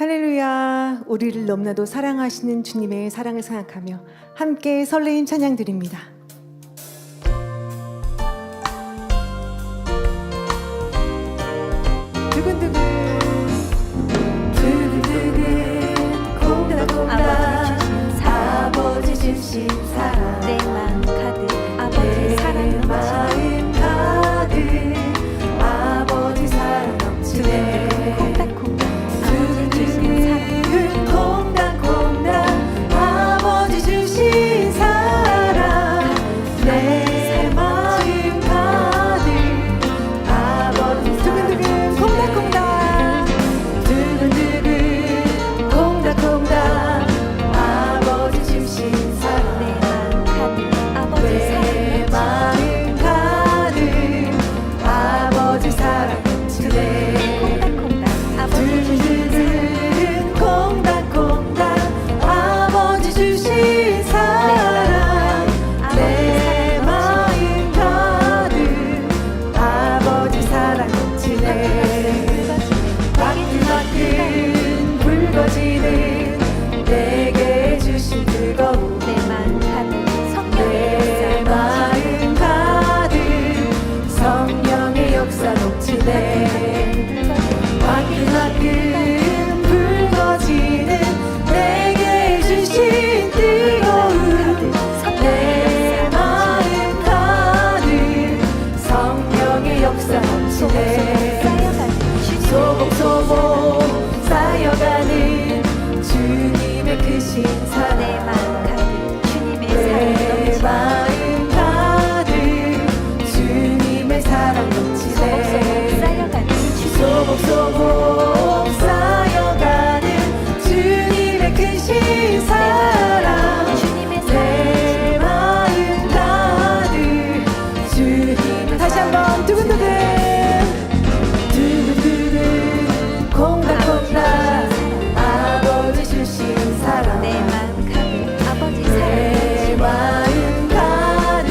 할렐루야. 우리를 너무나도 사랑하시는 주님의 사랑을 생각하며 함께 설레임 찬양 드립니다. 두근두근 두근두근 콩닥콩닥 아버지 주신 사랑 내 마음 가득 아버지 사랑 마음 가득 아버지 사랑 넘치네. 콩닥콩닥 아버지 주신 사랑 콩닥콩닥 아버지 주신 사랑 내 마음 가득 아버지 두근두근 콩닥콩닥 두근두근 콩닥콩닥 아버지 주신 사랑 내 마음 가득 아버지 내 사랑 마음 가득 아버지 사랑 넘치네. 콩닥콩닥 아버지 주신 사랑 콩닥콩닥 아버지 주신 사랑 내 마음 가득 아버지 사랑 넘치네. 따끈따끈 붉어지는 내게 주신 뜨거운 내 마음 가득 성령의 내 역사 마음 가득 성령의 역사 넘치네. 화끈화끈 붉어지는 내게 주신 뜨거운 내 마음 가득 성령의 역사 넘치네. 소복소복 쌓여가는 주님의 크신 내 사랑 마음 가득 주님의 내 사랑 마음 가득 주님의 사랑 넘치네. 소복소복 쌓여가는 주님의 크신 사랑 내 마음 가득 주님의 다시 한번 두근두근 두근두근 콩닥콩닥 아버지 주신 사랑 내 마음 가득 아버지 내 사랑 마음 가득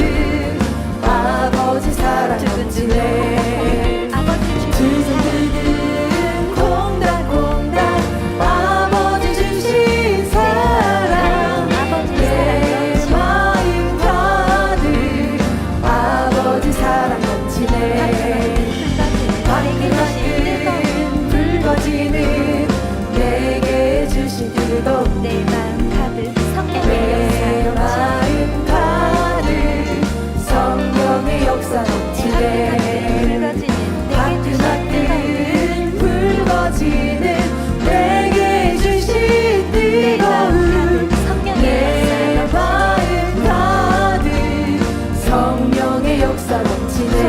아버지 사랑 넘치네. 아버지 주신 두근두근 콩닥콩닥 아버지 주신 사랑 내 마음 가득 아버지 사랑 넘치네. 화끈화끈 붉어지는 내게 주신 뜨거운 내 마음 가득 성령의 내 역사 마음 가득 성령의 역사 넘치네. 화끈화끈 붉어지는 내게 주신 뜨거운 내 마음 가득 성령의 역사 넘치네.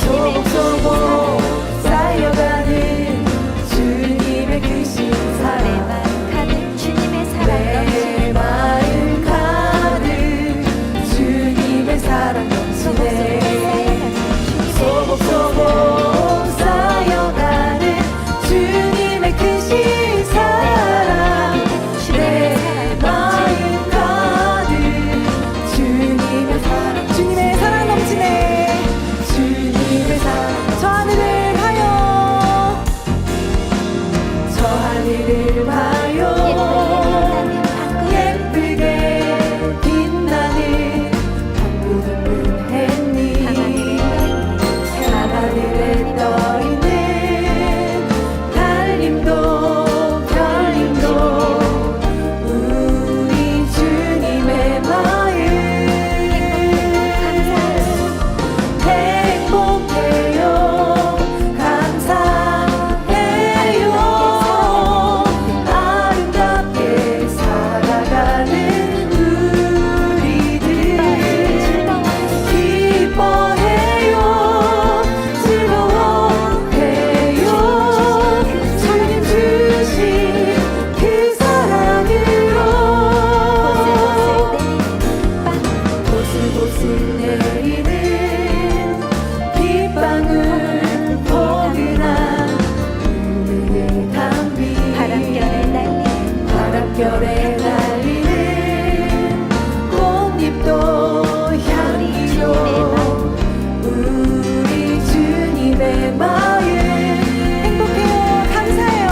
소복소복 쌓여가는 주님의 크신 사랑 내 마음 가득 주님의 사랑 넘치네. 소복소복 쌓여가는 주님의 크신 사랑 내 마음 가득 주님의 사랑 넘치네. 주님의 사랑 저 하늘을 봐요. 저 하늘을 봐요. 예쁘게 빛나는 둥근 햇빛 하늘에 떠있는 달님도 별님도 우리 주님의 마음 행복해요. 감사해요. 아름답게 살아가는 우리들 기뻐해요. 즐거워해요. 주님 주신 그 사랑으로 보슬보슬 내리는 빗방울 포근한 은혜의 단비 바람결에 날리는 꽃잎도 향기로 우리 주님의 마음 행복해요. 감사해요.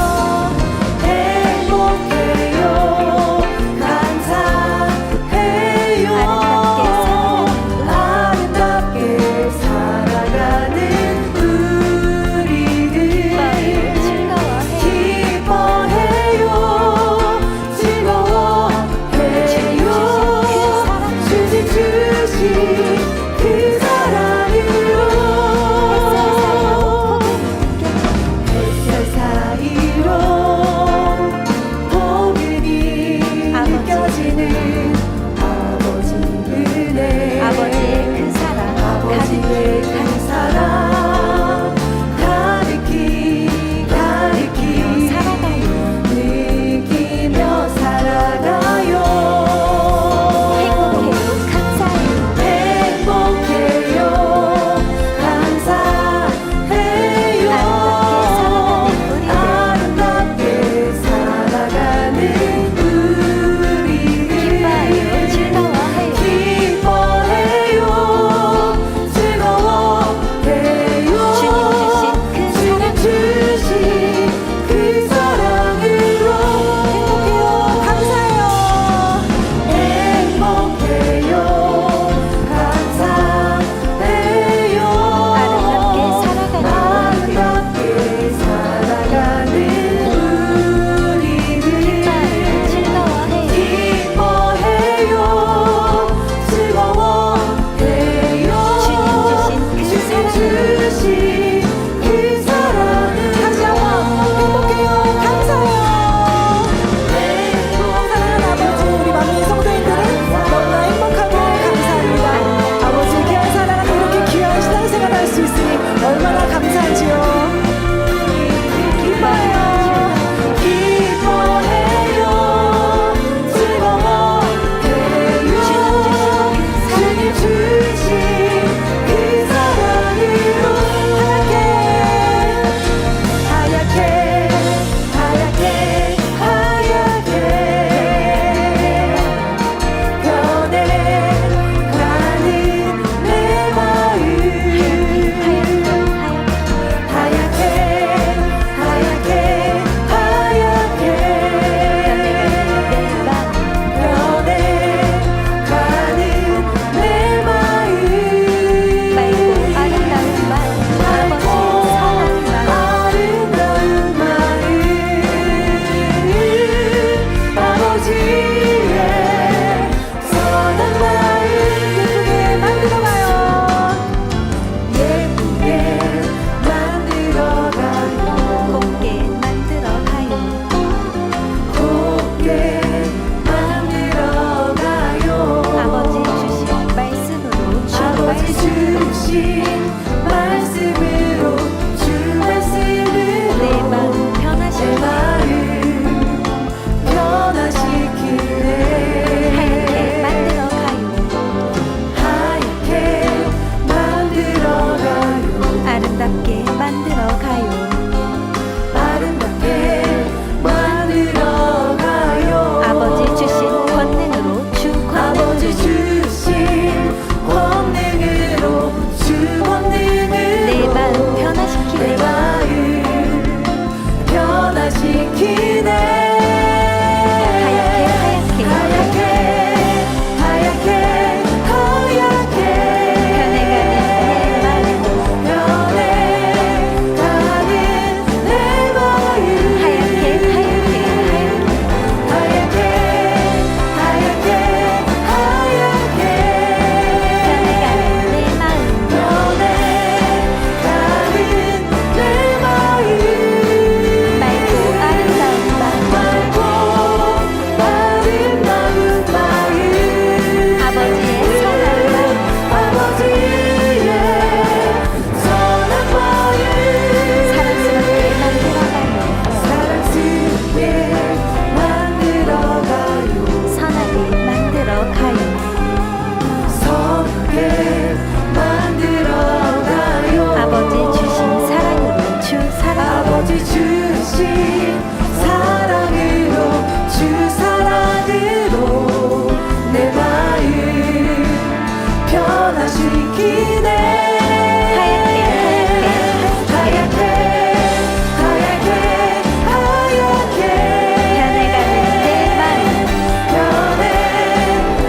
기대 하얗게 하얗게 하얗게 하얗게 변해가는 내 마음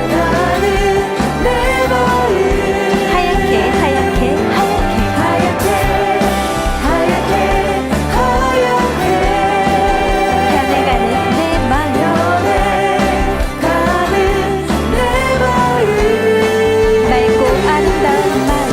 변해가는 내 마음 하얗게 하얗게 하얗게 하얗게 하얗게 하얗게 변해가는 내 마음 변해가는 내 마음 맑고 아름다운 마음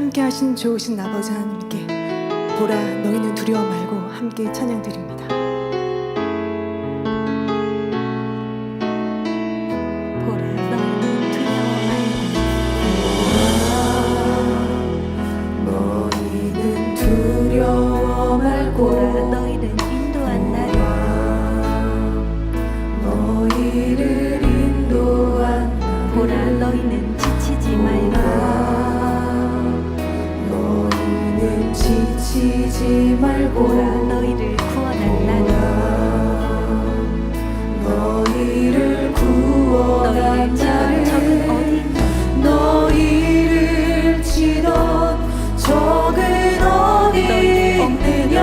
함께 하신 좋으신 아버지 하나님께 보라 너희는 두려워 말고 함께 찬양드립니다. 보라 너희는 두려워 말고 보라 너희는 인도한 나를 보라 너희는 지치지 말고 보라 너희를 구원한 나를 너희를 치던 적은 어디 있나 너희를 치던 적은 어디 있느냐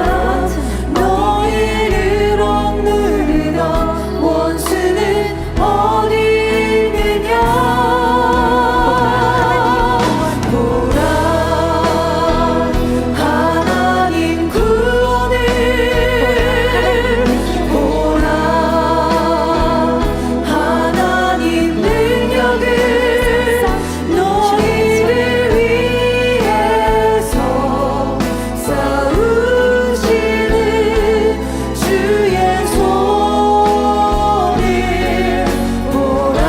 너희를 억누르던 원수는 어디 있느냐 보라 하나님 구원을 보라 하나님 능력을 너희를 위해서 싸우시는 주의 손을 보라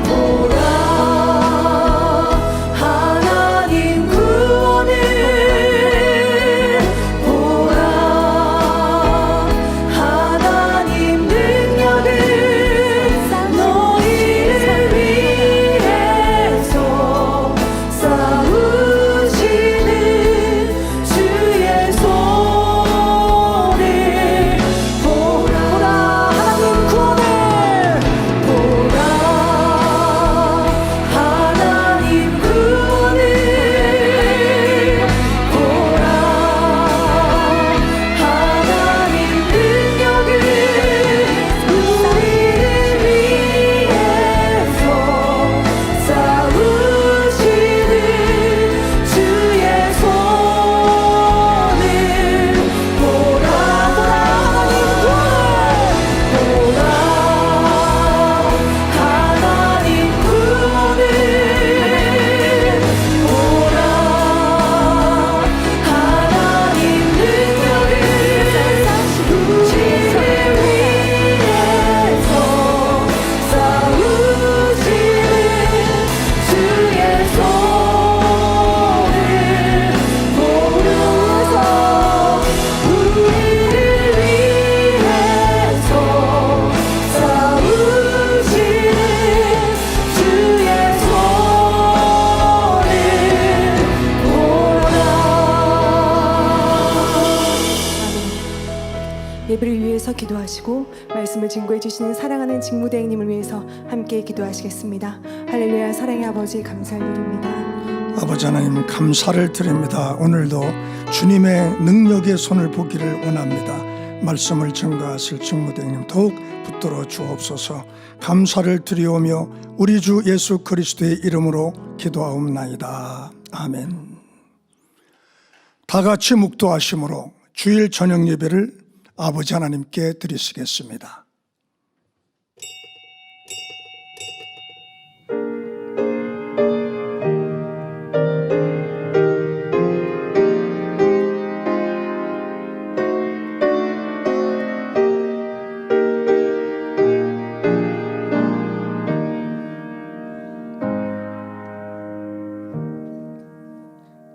보라 하나님 구원을 보라 하나님 능력을 너희를 위해서 싸우시는 주의 손을 보라 하나님 구원을 보라 하나님 구원을 보라 하나님 능력을 우리를 위해서 싸우시는 주의 손을 보라 하나님 구원을 하나님 구원을 보라 하나님 능력을 우리를 위해서 싸우시는 주의 손을 보면서 우리를 위해서 싸우시는 주의 손을 보라 예배를 위해서 기도하시고 말씀을 증거해 주시는 사랑하는 직무대행님을 위해서 함께 기도하시겠습니다. 할렐루야. 사랑의 아버지 감사드립니다. 아버지 하나님 감사를 드립니다. 오늘도 주님의 능력의 손을 보기를 원합니다. 말씀을 증거하실 직무대행님 더욱 붙들어 주옵소서. 감사를 드리오며 우리 주 예수 그리스도의 이름으로 기도하옵나이다. 아멘. 다 같이 묵도하심으로 주일 저녁 예배를 아버지 하나님께 드리시겠습니다.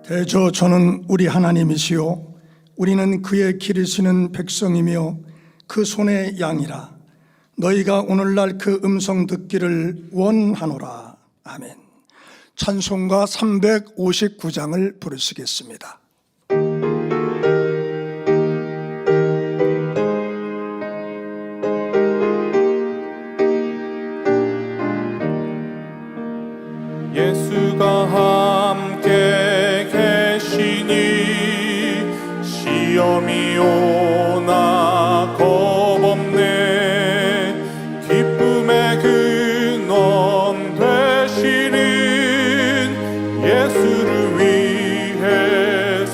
대저 저는 우리 하나님이시요 우리는 그의 기르시는 백성이며 그 손의 양이라. 너희가 오늘날 그 음성 듣기를 원하노라. 아멘. 찬송가 359장을 부르시겠습니다. 예수가 함께 계시니 시험이 오나 겁없네. 기쁨의 근원 되시는 예수를 위해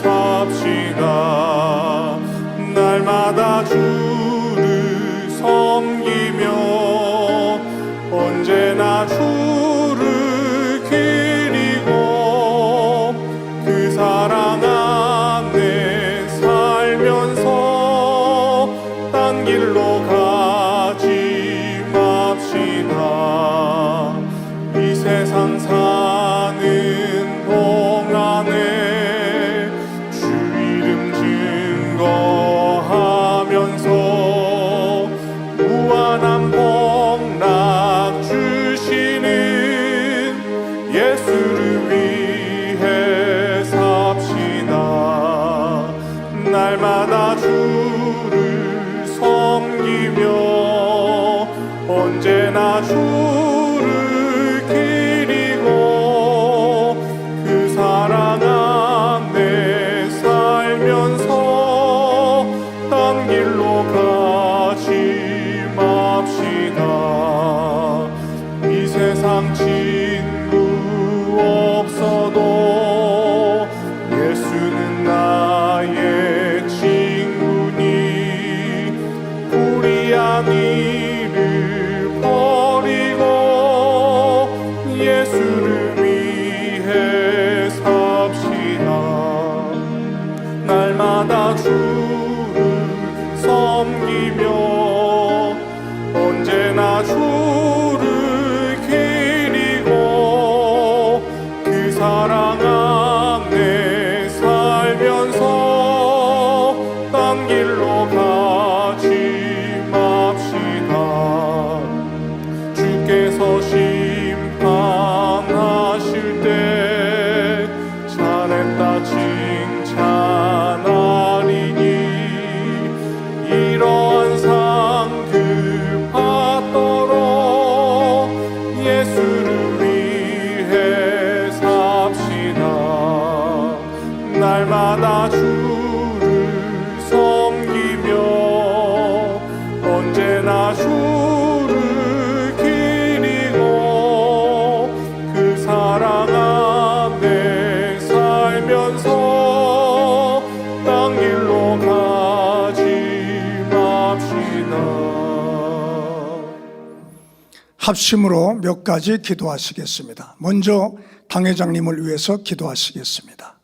사랑 안에 살면서 딴 길로 가지 맙시다. 주께서 심판하실 때 잘했다 칭찬하리니 이러한 상급 받도록 예수를 위해 삽시다. 날마다 주를 섬기며 언제나 주를 기리고 그 사랑 안에 살면서 딴 길로 가지 맙시다. 합심으로 몇 가지 기도하시겠습니다. 먼저 당회장님을 위해서 기도하시겠습니다.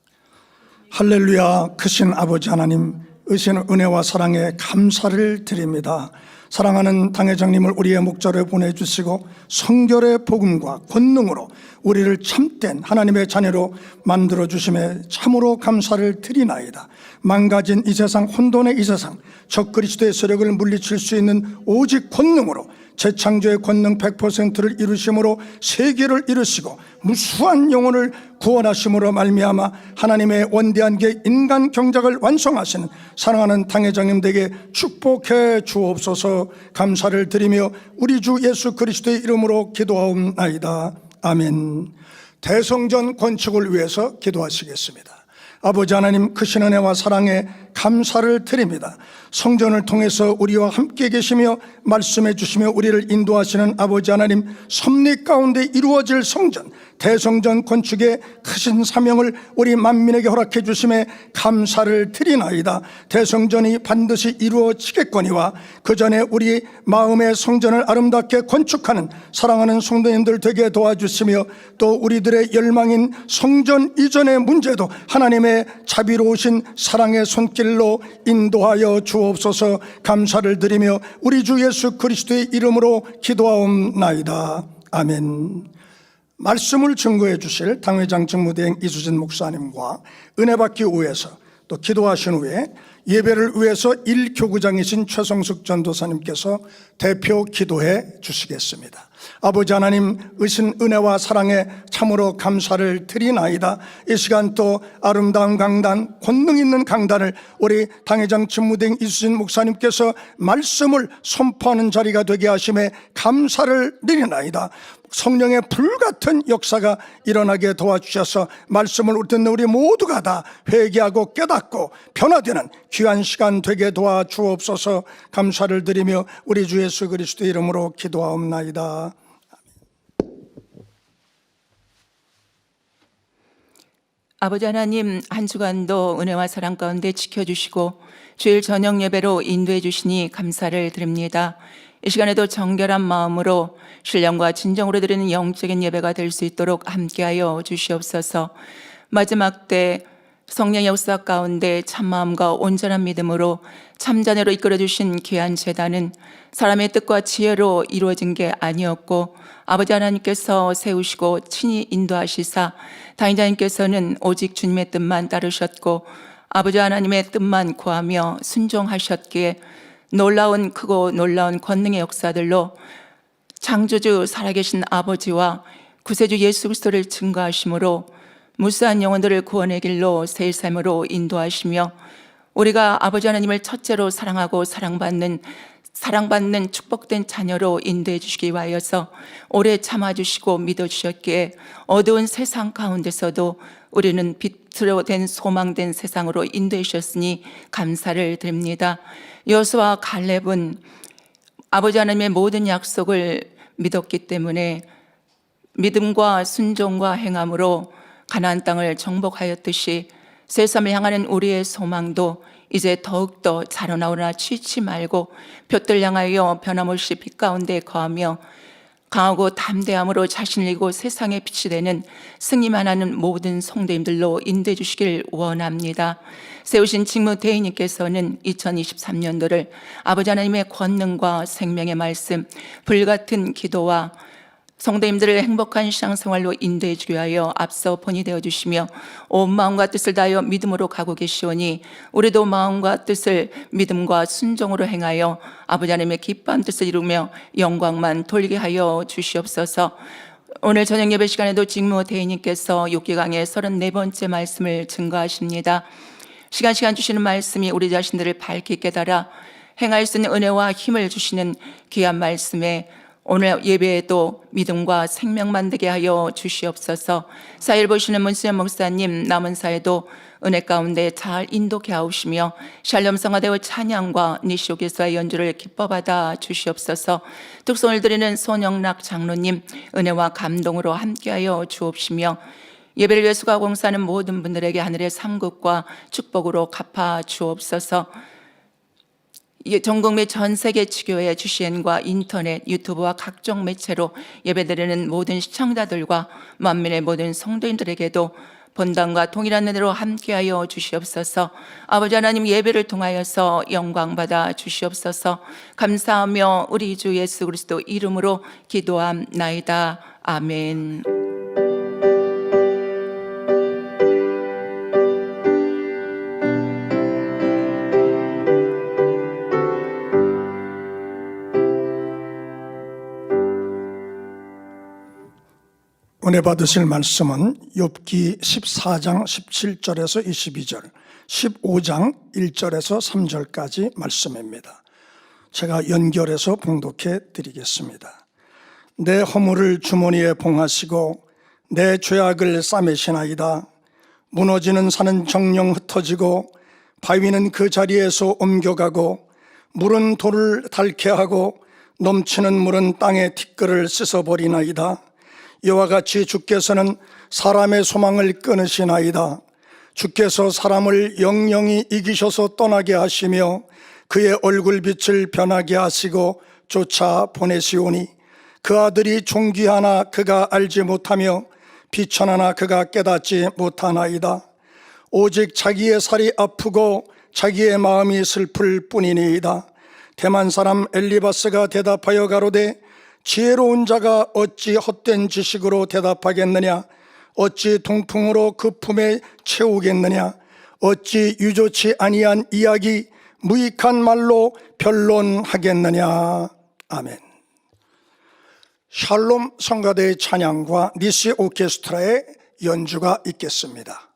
할렐루야. 크신 아버지 하나님, 의신 은혜와 사랑에 감사를 드립니다. 사랑하는 당회장님을 우리의 목자로 보내주시고 성결의 복음과 권능으로 우리를 참된 하나님의 자녀로 만들어주심에 참으로 감사를 드리나이다. 망가진 이 세상, 혼돈의 이 세상, 적그리스도의 세력을 물리칠 수 있는 오직 권능으로 재창조의 권능 100%를 이루심으로 세계를 이루시고 무수한 영혼을 구원하심으로 말미암아 하나님의 원대한 계 인간 경작을 완성하시는 사랑하는 당회장님들에게 축복해 주옵소서. 감사를 드리며 우리 주 예수 그리스도의 이름으로 기도하옵나이다. 아멘. 대성전 건축을 위해서 기도하시겠습니다. 아버지 하나님, 크신 은혜와 사랑에 감사를 드립니다. 성전을 통해서 우리와 함께 계시며 말씀해 주시며 우리를 인도하시는 아버지 하나님, 섭리 가운데 이루어질 성전, 대성전 건축의 크신 사명을 우리 만민에게 허락해 주심에 감사를 드리나이다. 대성전이 반드시 이루어지겠거니와 그 전에 우리 마음의 성전을 아름답게 건축하는 사랑하는 성도님들 되게 도와주시며 또 우리들의 열망인 성전 이전의 문제도 하나님의 자비로우신 사랑의 손길로 인도하여 주옵소서. 감사를 드리며 우리 주 예수 그리스도의 이름으로 기도하옵나이다. 아멘. 말씀을 증거해 주실 당회장 직무대행 이수진 목사님과 은혜 받기 위해서 또 기도하신 후에 예배를 위해서 1교구장이신 최성숙 전도사님께서 대표 기도해 주시겠습니다. 아버지 하나님, 의신 은혜와 사랑에 참으로 감사를 드리나이다. 이 시간 또 아름다운 강단, 권능 있는 강단을 우리 당회장 직무대행 이수진 목사님께서 말씀을 선포하는 자리가 되게 하심에 감사를 드리나이다. 성령의 불같은 역사가 일어나게 도와주셔서 말씀을 듣는 우리 모두가 다 회개하고 깨닫고 변화되는 귀한 시간 되게 도와주옵소서. 감사를 드리며 우리 주 예수 그리스도 이름으로 기도하옵나이다. 아버지 하나님, 한 주간도 은혜와 사랑 가운데 지켜주시고 주일 저녁 예배로 인도해 주시니 감사를 드립니다. 이 시간에도 정결한 마음으로 신령과 진정으로 드리는 영적인 예배가 될 수 있도록 함께하여 주시옵소서. 마지막 때 성령의 역사 가운데 참마음과 온전한 믿음으로 참자녀로 이끌어주신 귀한 제단은 사람의 뜻과 지혜로 이루어진 게 아니었고 아버지 하나님께서 세우시고 친히 인도하시사 당회장님께서는 오직 주님의 뜻만 따르셨고 아버지 하나님의 뜻만 구하며 순종하셨기에 놀라운 크고 놀라운 권능의 역사들로 창조주 살아계신 아버지와 구세주 예수 그리스도를 증거하심으로 무수한 영혼들을 구원의 길로 새 삶으로 인도하시며 우리가 아버지 하나님을 첫째로 사랑하고 사랑받는 축복된 자녀로 인도해 주시기 위하여서 오래 참아주시고 믿어주셨기에 어두운 세상 가운데서도 우리는 빛으로 된 소망된 세상으로 인도해 주셨으니 감사를 드립니다. 여호수아와 갈렙은 아버지 하나님의 모든 약속을 믿었기 때문에 믿음과 순종과 행함으로 가나안 땅을 정복하였듯이 새 삶을 향하는 우리의 소망도 이제 더욱더 자라나오나 취치 말고 볕들 향하여 변함없이 빛 가운데 거하며 강하고 담대함으로 자신을 이고 세상의 빛이 되는 승리만하는 모든 성도님들로 인도해 주시길 원합니다. 세우신 직무대행님께서는 2023년도를 아버지 하나님의 권능과 생명의 말씀, 불같은 기도와 성도님들을 행복한 신앙생활로 인도해 주기 위하여 앞서 본이 되어 주시며 온 마음과 뜻을 다하여 믿음으로 가고 계시오니 우리도 마음과 뜻을 믿음과 순종으로 행하여 아버지 하나님의 기뻐한 뜻을 이루며 영광만 돌리게 하여 주시옵소서. 오늘 저녁 예배 시간에도 직무 대행님께서 욥기강의 34번째 말씀을 증거하십니다. 시간 주시는 말씀이 우리 자신들을 밝게 깨달아 행할 수 있는 은혜와 힘을 주시는 귀한 말씀에 오늘 예배에도 믿음과 생명만 되게 하여 주시옵소서. 사일 보시는 문수연 목사님 남은 사회도 은혜 가운데 잘 인도케 하옵시며 샬롬 성화대의 찬양과 니시오교사의 연주를 기뻐 받아 주시옵소서. 특송을 드리는 손영락 장로님 은혜와 감동으로 함께하여 주옵시며 예배를 위해 수고하고 봉사하는 모든 분들에게 하늘의 상급과 축복으로 갚아 주옵소서. 전국 및 전 세계 지교회 GCN과 인터넷, 유튜브와 각종 매체로 예배드리는 모든 시청자들과 만민의 모든 성도인들에게도 본당과 동일한 은혜로 함께하여 주시옵소서. 아버지 하나님 예배를 통하여서 영광받아 주시옵소서. 감사하며 우리 주 예수 그리스도 이름으로 기도함나이다. 아멘. 은혜 받으실 말씀은 욥기 14장 17절에서 22절, 15장 1절에서 3절까지 말씀입니다. 제가 연결해서 봉독해 드리겠습니다. 내 허물을 주머니에 봉하시고 내 죄악을 싸매시나이다. 무너지는 산은 정령 흩어지고 바위는 그 자리에서 옮겨가고 물은 돌을 닳게 하고 넘치는 물은 땅의 티끌을 씻어버리나이다. 이와 같이 주께서는 사람의 소망을 끊으시나이다. 주께서 사람을 영영히 이기셔서 떠나게 하시며 그의 얼굴빛을 변하게 하시고 쫓아 보내시오니 그 아들이 존귀하나 그가 알지 못하며 비천하나 그가 깨닫지 못하나이다. 오직 자기의 살이 아프고 자기의 마음이 슬플 뿐이니이다. 대만 사람 엘리바스가 대답하여 가로되 지혜로운 자가 어찌 헛된 지식으로 대답하겠느냐? 어찌 동풍으로 그 품에 채우겠느냐? 어찌 유조치 아니한 이야기 무익한 말로 변론하겠느냐? 아멘. 샬롬 성가대의 찬양과 니시 오케스트라의 연주가 있겠습니다.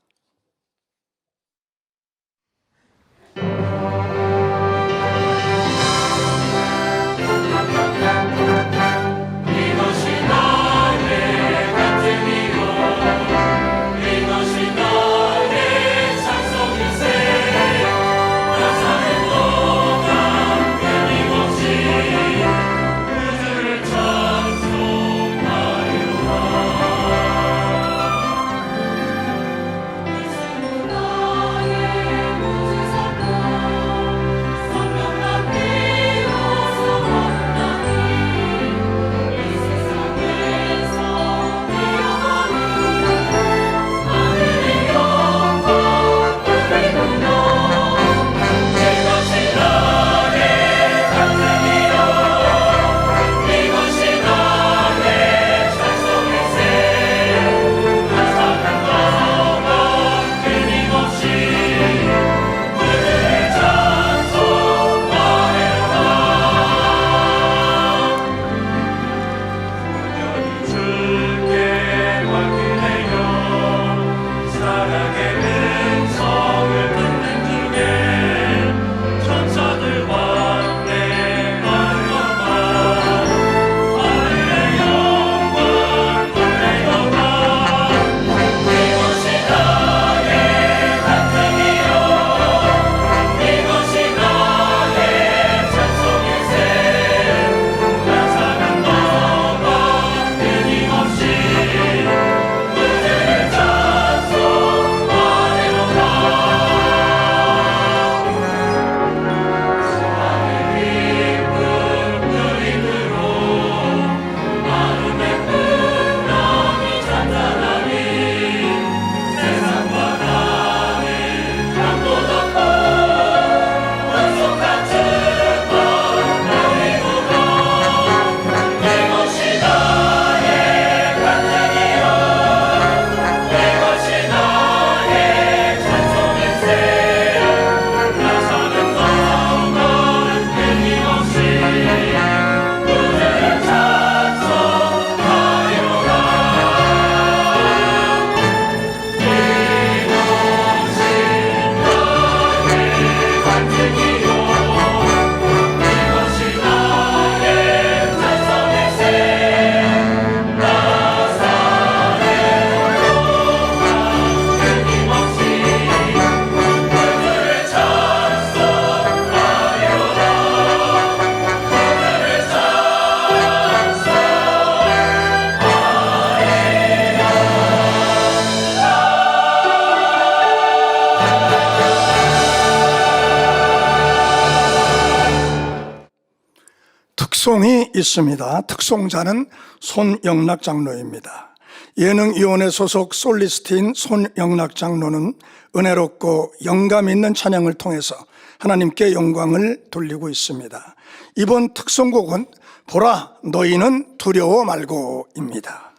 특송이 있습니다. 특송자는 손영락 장로입니다. 예능위원회 소속 솔리스트인 손영락 장로는 은혜롭고 영감 있는 찬양을 통해서 하나님께 영광을 돌리고 있습니다. 이번 특송곡은 보라 너희는 두려워 말고입니다.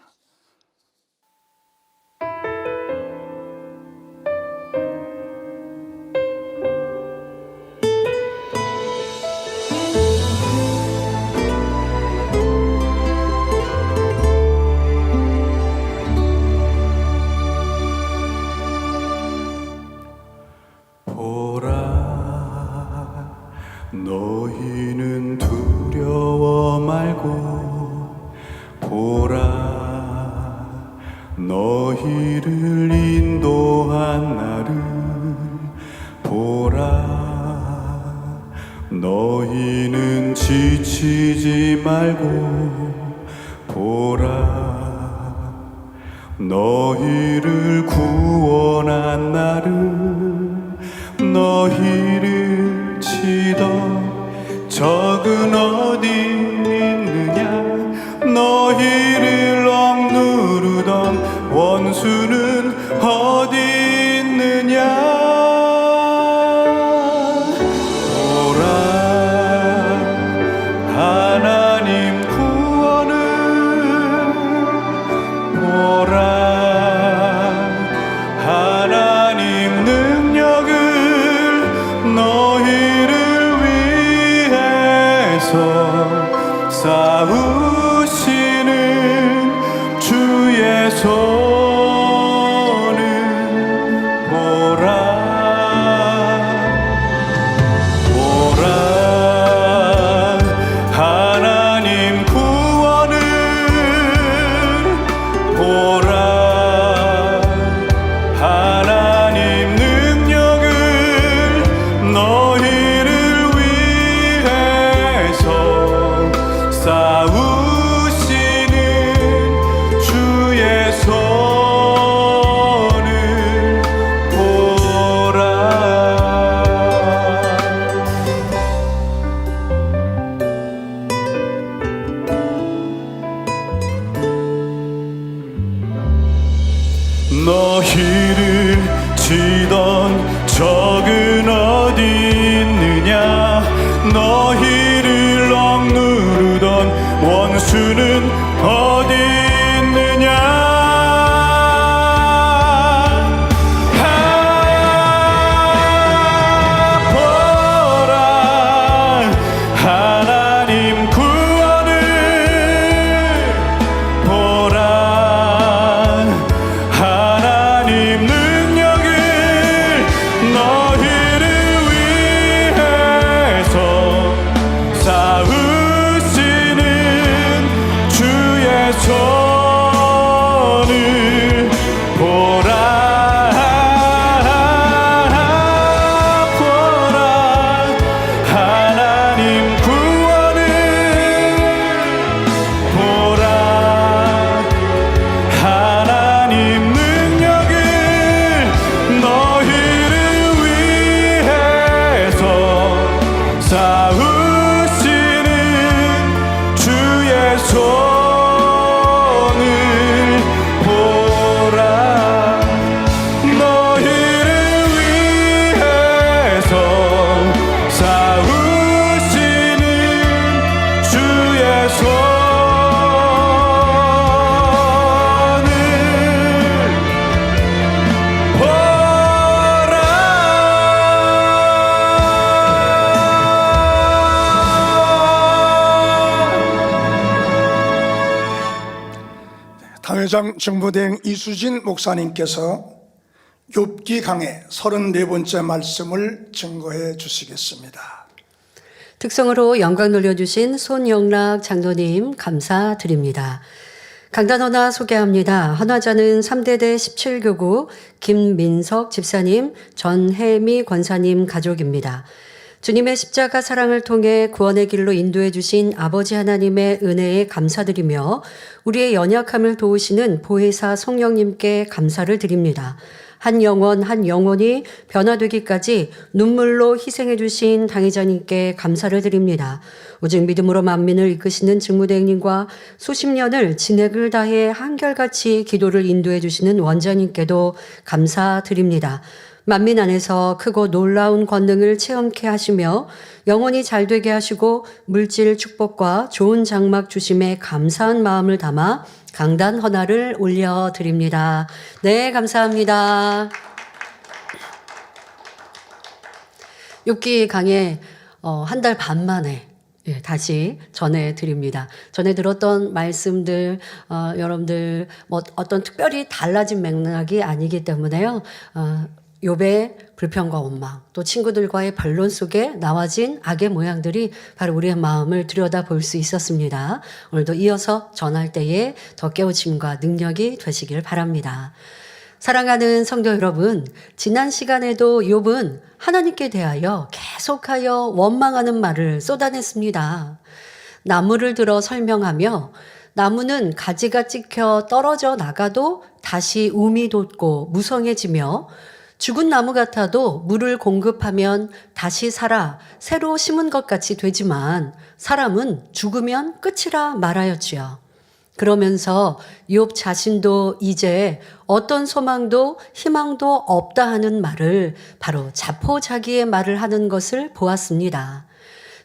보라 너희는 두려워 말고 보라 너희를 인도한 나를 보라 너희는 지치지 말고 보라 너희를 구원한 나를 너희를 치던 적은 어디 있느냐 너희를 억누르던 원수는 어디 있느냐 보라 하나님 구원을 보라 하나님 능력을 너희를 위해서 싸우시는 주의 손을 보라 보라 하나님 구원을 보라 하나님 능력을 너희를 위해서 싸우시는 주의 손을 보라 너희를 치던 적은 어디 있느냐 너희를 억누르던 원수는 어디 있느냐 보라 하나님 구원을 보라 하나님 능력을 너희를 위해서 싸우시는 주의 손을 보라 보라 하나님 구원을 보라 하나님 능력을 너희를 위해서 싸우시는 주의 손을 보라 너희를 위해서 싸우시는 주의 손을 보라 당회장 정보대행 이수진 목사님께서 욥기 강해 34번째 말씀을 증거해 주시겠습니다. 특성으로 영광 돌려주신 손영락 장로님 감사드립니다. 강단원화 소개합니다. 한화자는 3대대 17교구 김민석 집사님, 전혜미 권사님 가족입니다. 주님의 십자가 사랑을 통해 구원의 길로 인도해 주신 아버지 하나님의 은혜에 감사드리며 우리의 연약함을 도우시는 보혜사 성령님께 감사를 드립니다. 한 영혼 한 영혼이 변화되기까지 눈물로 희생해 주신 당회자님께 감사를 드립니다. 오직 믿음으로 만민을 이끄시는 직무대행님과 수십 년을 진액을 다해 한결같이 기도를 인도해 주시는 원장님께도 감사드립니다. 만민 안에서 크고 놀라운 권능을 체험케 하시며 영혼이 잘되게 하시고 물질 축복과 좋은 장막 주심에 감사한 마음을 담아 강단 헌화를 올려드립니다. 네, 감사합니다. 6기 강의 한 달 반 만에 다시 전해드립니다. 전해 들었던 말씀들 여러분들 뭐 어떤 특별히 달라진 맥락이 아니기 때문에요. 욥의 불평과 원망, 또 친구들과의 반론 속에 나와진 악의 모양들이 바로 우리의 마음을 들여다볼 수 있었습니다. 오늘도 이어서 전할 때에 더 깨우침과 능력이 되시길 바랍니다. 사랑하는 성도 여러분, 지난 시간에도 욥은 하나님께 대하여 계속하여 원망하는 말을 쏟아냈습니다. 나무를 들어 설명하며 나무는 가지가 찍혀 떨어져 나가도 다시 움이 돋고 무성해지며 죽은 나무 같아도 물을 공급하면 다시 살아 새로 심은 것 같이 되지만 사람은 죽으면 끝이라 말하였지요. 그러면서 욥 자신도 이제 어떤 소망도 희망도 없다 하는 말을 바로 자포자기의 말을 하는 것을 보았습니다.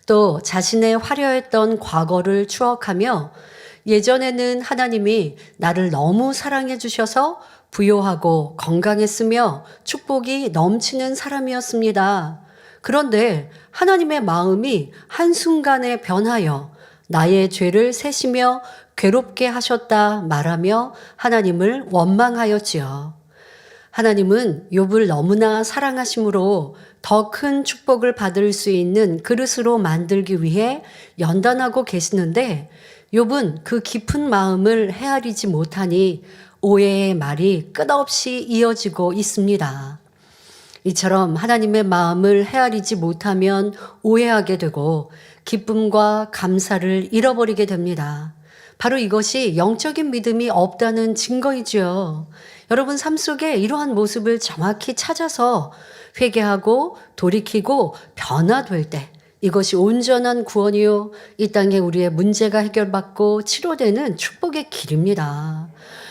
또 자신의 화려했던 과거를 추억하며 예전에는 하나님이 나를 너무 사랑해 주셔서 부요하고 건강했으며 축복이 넘치는 사람이었습니다. 그런데 하나님의 마음이 한순간에 변하여 나의 죄를 세시며 괴롭게 하셨다 말하며 하나님을 원망하였지요. 하나님은 욥을 너무나 사랑하심으로 더 큰 축복을 받을 수 있는 그릇으로 만들기 위해 연단하고 계시는데 욥은 그 깊은 마음을 헤아리지 못하니 오해의 말이 끝없이 이어지고 있습니다. 이처럼 하나님의 마음을 헤아리지 못하면 오해하게 되고 기쁨과 감사를 잃어버리게 됩니다. 바로 이것이 영적인 믿음이 없다는 증거이지요. 여러분 삶 속에 이러한 모습을 정확히 찾아서 회개하고 돌이키고 변화될 때 이것이 온전한 구원이요, 이 땅에 우리의 문제가 해결받고 치료되는 축복의 길입니다.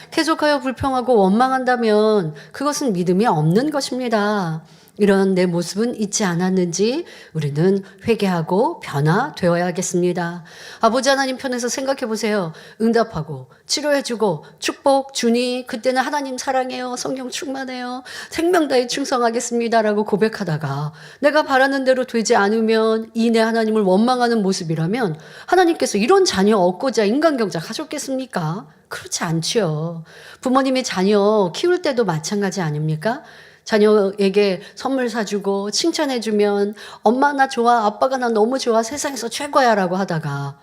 계속하여 불평하고 원망한다면 그것은 믿음이 없는 것입니다. 이런 내 모습은 있지 않았는지 우리는 회개하고 변화되어야겠습니다. 아버지 하나님 편에서 생각해 보세요. 응답하고 치료해주고 축복 주니 그때는 하나님 사랑해요, 성령 충만해요, 생명 다해 충성하겠습니다라고 고백하다가 내가 바라는 대로 되지 않으면 이 내 하나님을 원망하는 모습이라면 하나님께서 이런 자녀 얻고자 인간경작 하셨겠습니까? 그렇지 않지요. 부모님이 자녀 키울 때도 마찬가지 아닙니까? 자녀에게 선물 사주고 칭찬해주면 엄마 나 좋아, 아빠가 나 너무 좋아, 세상에서 최고야 라고 하다가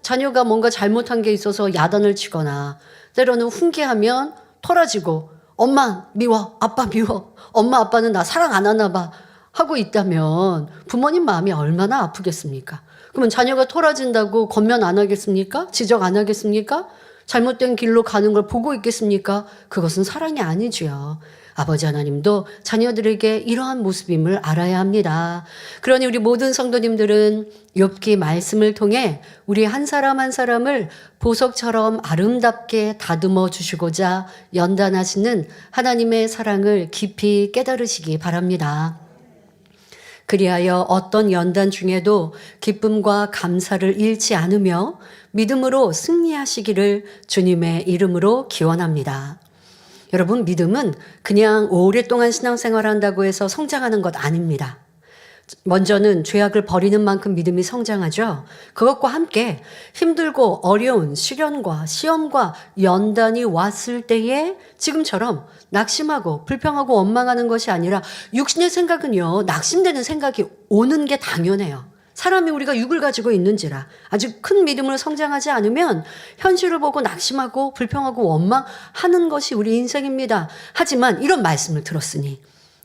자녀가 뭔가 잘못한 게 있어서 야단을 치거나 때로는 훈계하면 토라지고 엄마 미워, 아빠 미워, 엄마 아빠는 나 사랑 안 하나 봐 하고 있다면 부모님 마음이 얼마나 아프겠습니까? 그러면 자녀가 토라진다고 권면 안 하겠습니까? 지적 안 하겠습니까? 잘못된 길로 가는 걸 보고 있겠습니까? 그것은 사랑이 아니지요. 아버지 하나님도 자녀들에게 이러한 모습임을 알아야 합니다. 그러니 우리 모든 성도님들은 욥기 말씀을 통해 우리 한 사람 한 사람을 보석처럼 아름답게 다듬어 주시고자 연단하시는 하나님의 사랑을 깊이 깨달으시기 바랍니다. 그리하여 어떤 연단 중에도 기쁨과 감사를 잃지 않으며 믿음으로 승리하시기를 주님의 이름으로 기원합니다. 여러분, 믿음은 그냥 오랫동안 신앙생활 한다고 해서 성장하는 것 아닙니다. 먼저는 죄악을 버리는 만큼 믿음이 성장하죠. 그것과 함께 힘들고 어려운 시련과 시험과 연단이 왔을 때에 지금처럼 낙심하고 불평하고 원망하는 것이 아니라 육신의 생각은요, 낙심되는 생각이 오는 게 당연해요. 사람이 우리가 육을 가지고 있는지라 아주 큰 믿음으로 성장하지 않으면 현실을 보고 낙심하고 불평하고 원망하는 것이 우리 인생입니다. 하지만 이런 말씀을 들었으니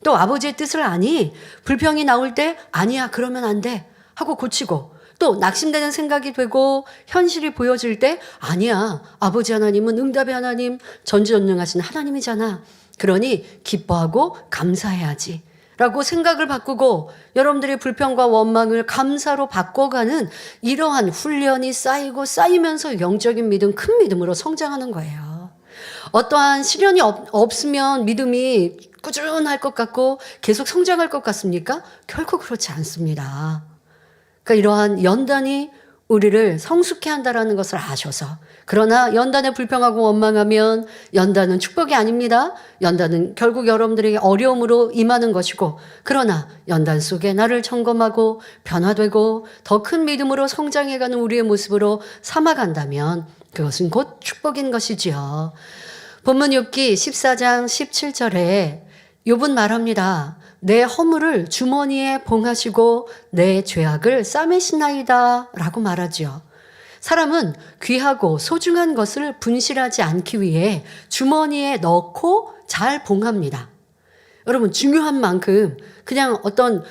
또 아버지의 뜻을 아니 불평이 나올 때 아니야 그러면 안 돼 하고 고치고 또 낙심되는 생각이 되고 현실이 보여질 때 아니야 아버지 하나님은 응답의 하나님 전지전능하신 하나님이잖아 그러니 기뻐하고 감사해야지 라고 생각을 바꾸고 여러분들의 불평과 원망을 감사로 바꿔가는 이러한 훈련이 쌓이고 쌓이면서 영적인 믿음, 큰 믿음으로 성장하는 거예요. 어떠한 시련이 없으면 믿음이 꾸준할 것 같고 계속 성장할 것 같습니까? 결코 그렇지 않습니다. 그러니까 이러한 연단이 우리를 성숙해 한다라는 것을 아셔서, 그러나 연단에 불평하고 원망하면 연단은 축복이 아닙니다. 연단은 결국 여러분들에게 어려움으로 임하는 것이고, 그러나 연단 속에 나를 점검하고 변화되고 더 큰 믿음으로 성장해가는 우리의 모습으로 삼아간다면 그것은 곧 축복인 것이지요. 본문 욥기 14장 17절에 욥은 말합니다. 내 허물을 주머니에 봉하시고 내 죄악을 싸매시나이다 라고 말하지요. 사람은 귀하고 소중한 것을 분실하지 않기 위해 주머니에 넣고 잘 봉합니다. 여러분, 중요한 만큼 그냥 어떤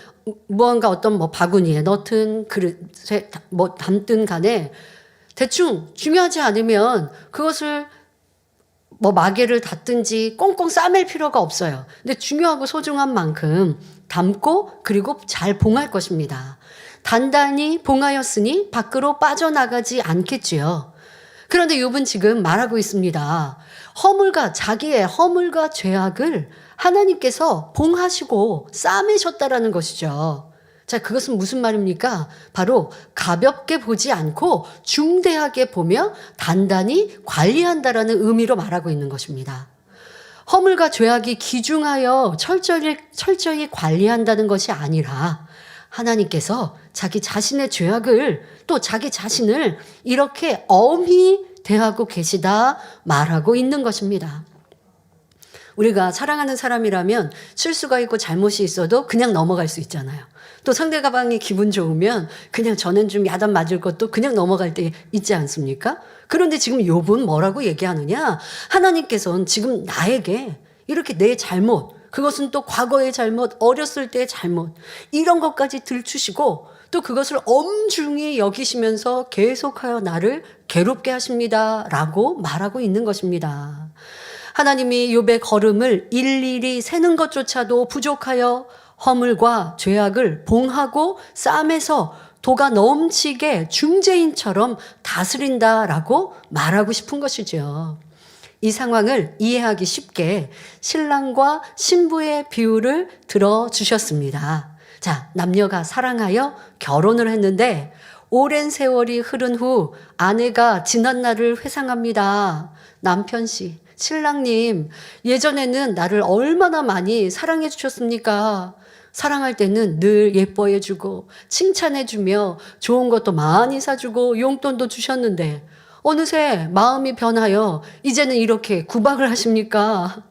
무언가 어떤 뭐 바구니에 넣든 그릇에 뭐 담든 간에 대충 중요하지 않으면 그것을 뭐 마개를 닫든지 꽁꽁 싸맬 필요가 없어요. 근데 중요하고 소중한 만큼 담고 그리고 잘 봉할 것입니다. 단단히 봉하였으니 밖으로 빠져나가지 않겠지요. 그런데 욥은 지금 말하고 있습니다. 자기의 허물과 죄악을 하나님께서 봉하시고 싸매셨다라는 것이죠. 자, 그것은 무슨 말입니까? 바로 가볍게 보지 않고 중대하게 보며 단단히 관리한다라는 의미로 말하고 있는 것입니다. 허물과 죄악이 기중하여 철저히 관리한다는 것이 아니라 하나님께서 자기 자신의 죄악을 또 자기 자신을 이렇게 엄히 대하고 계시다 말하고 있는 것입니다. 우리가 사랑하는 사람이라면 실수가 있고 잘못이 있어도 그냥 넘어갈 수 있잖아요. 또 상대방이 기분 좋으면 그냥 저는 좀 야단 맞을 것도 그냥 넘어갈 때 있지 않습니까? 그런데 지금 욥은 뭐라고 얘기하느냐? 하나님께서는 지금 나에게 이렇게 내 잘못, 그것은 또 과거의 잘못, 어렸을 때의 잘못, 이런 것까지 들추시고 또 그것을 엄중히 여기시면서 계속하여 나를 괴롭게 하십니다 라고 말하고 있는 것입니다. 하나님이 욥의 걸음을 일일이 세는 것조차도 부족하여 허물과 죄악을 봉하고 싸매서 도가 넘치게 중재인처럼 다스린다라고 말하고 싶은 것이죠. 이 상황을 이해하기 쉽게 신랑과 신부의 비유를 들어주셨습니다. 자, 남녀가 사랑하여 결혼을 했는데 오랜 세월이 흐른 후 아내가 지난 날을 회상합니다. 남편 씨, 신랑님, 예전에는 나를 얼마나 많이 사랑해 주셨습니까? 사랑할 때는 늘 예뻐해 주고 칭찬해 주며 좋은 것도 많이 사주고 용돈도 주셨는데 어느새 마음이 변하여 이제는 이렇게 구박을 하십니까?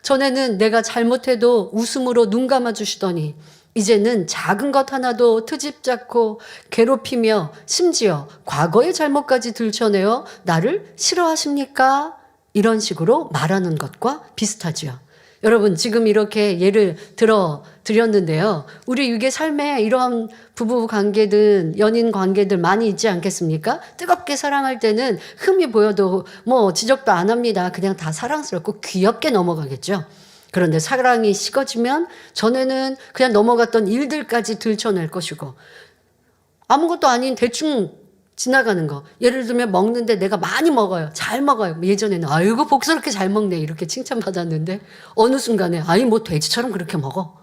전에는 내가 잘못해도 웃음으로 눈 감아 주시더니 이제는 작은 것 하나도 트집 잡고 괴롭히며 심지어 과거의 잘못까지 들춰내어 나를 싫어하십니까? 이런 식으로 말하는 것과 비슷하죠. 여러분, 지금 이렇게 예를 들어 드렸는데요. 우리 육의 삶에 이러한 부부 관계든 연인 관계들 많이 있지 않겠습니까? 뜨겁게 사랑할 때는 흠이 보여도 뭐 지적도 안 합니다. 그냥 다 사랑스럽고 귀엽게 넘어가겠죠. 그런데 사랑이 식어지면 전에는 그냥 넘어갔던 일들까지 들춰낼 것이고 아무것도 아닌 대충 지나가는 거. 예를 들면 먹는데 내가 많이 먹어요. 잘 먹어요. 예전에는 아이고 복스럽게 잘 먹네 이렇게 칭찬받았는데 어느 순간에 아이 뭐 돼지처럼 그렇게 먹어.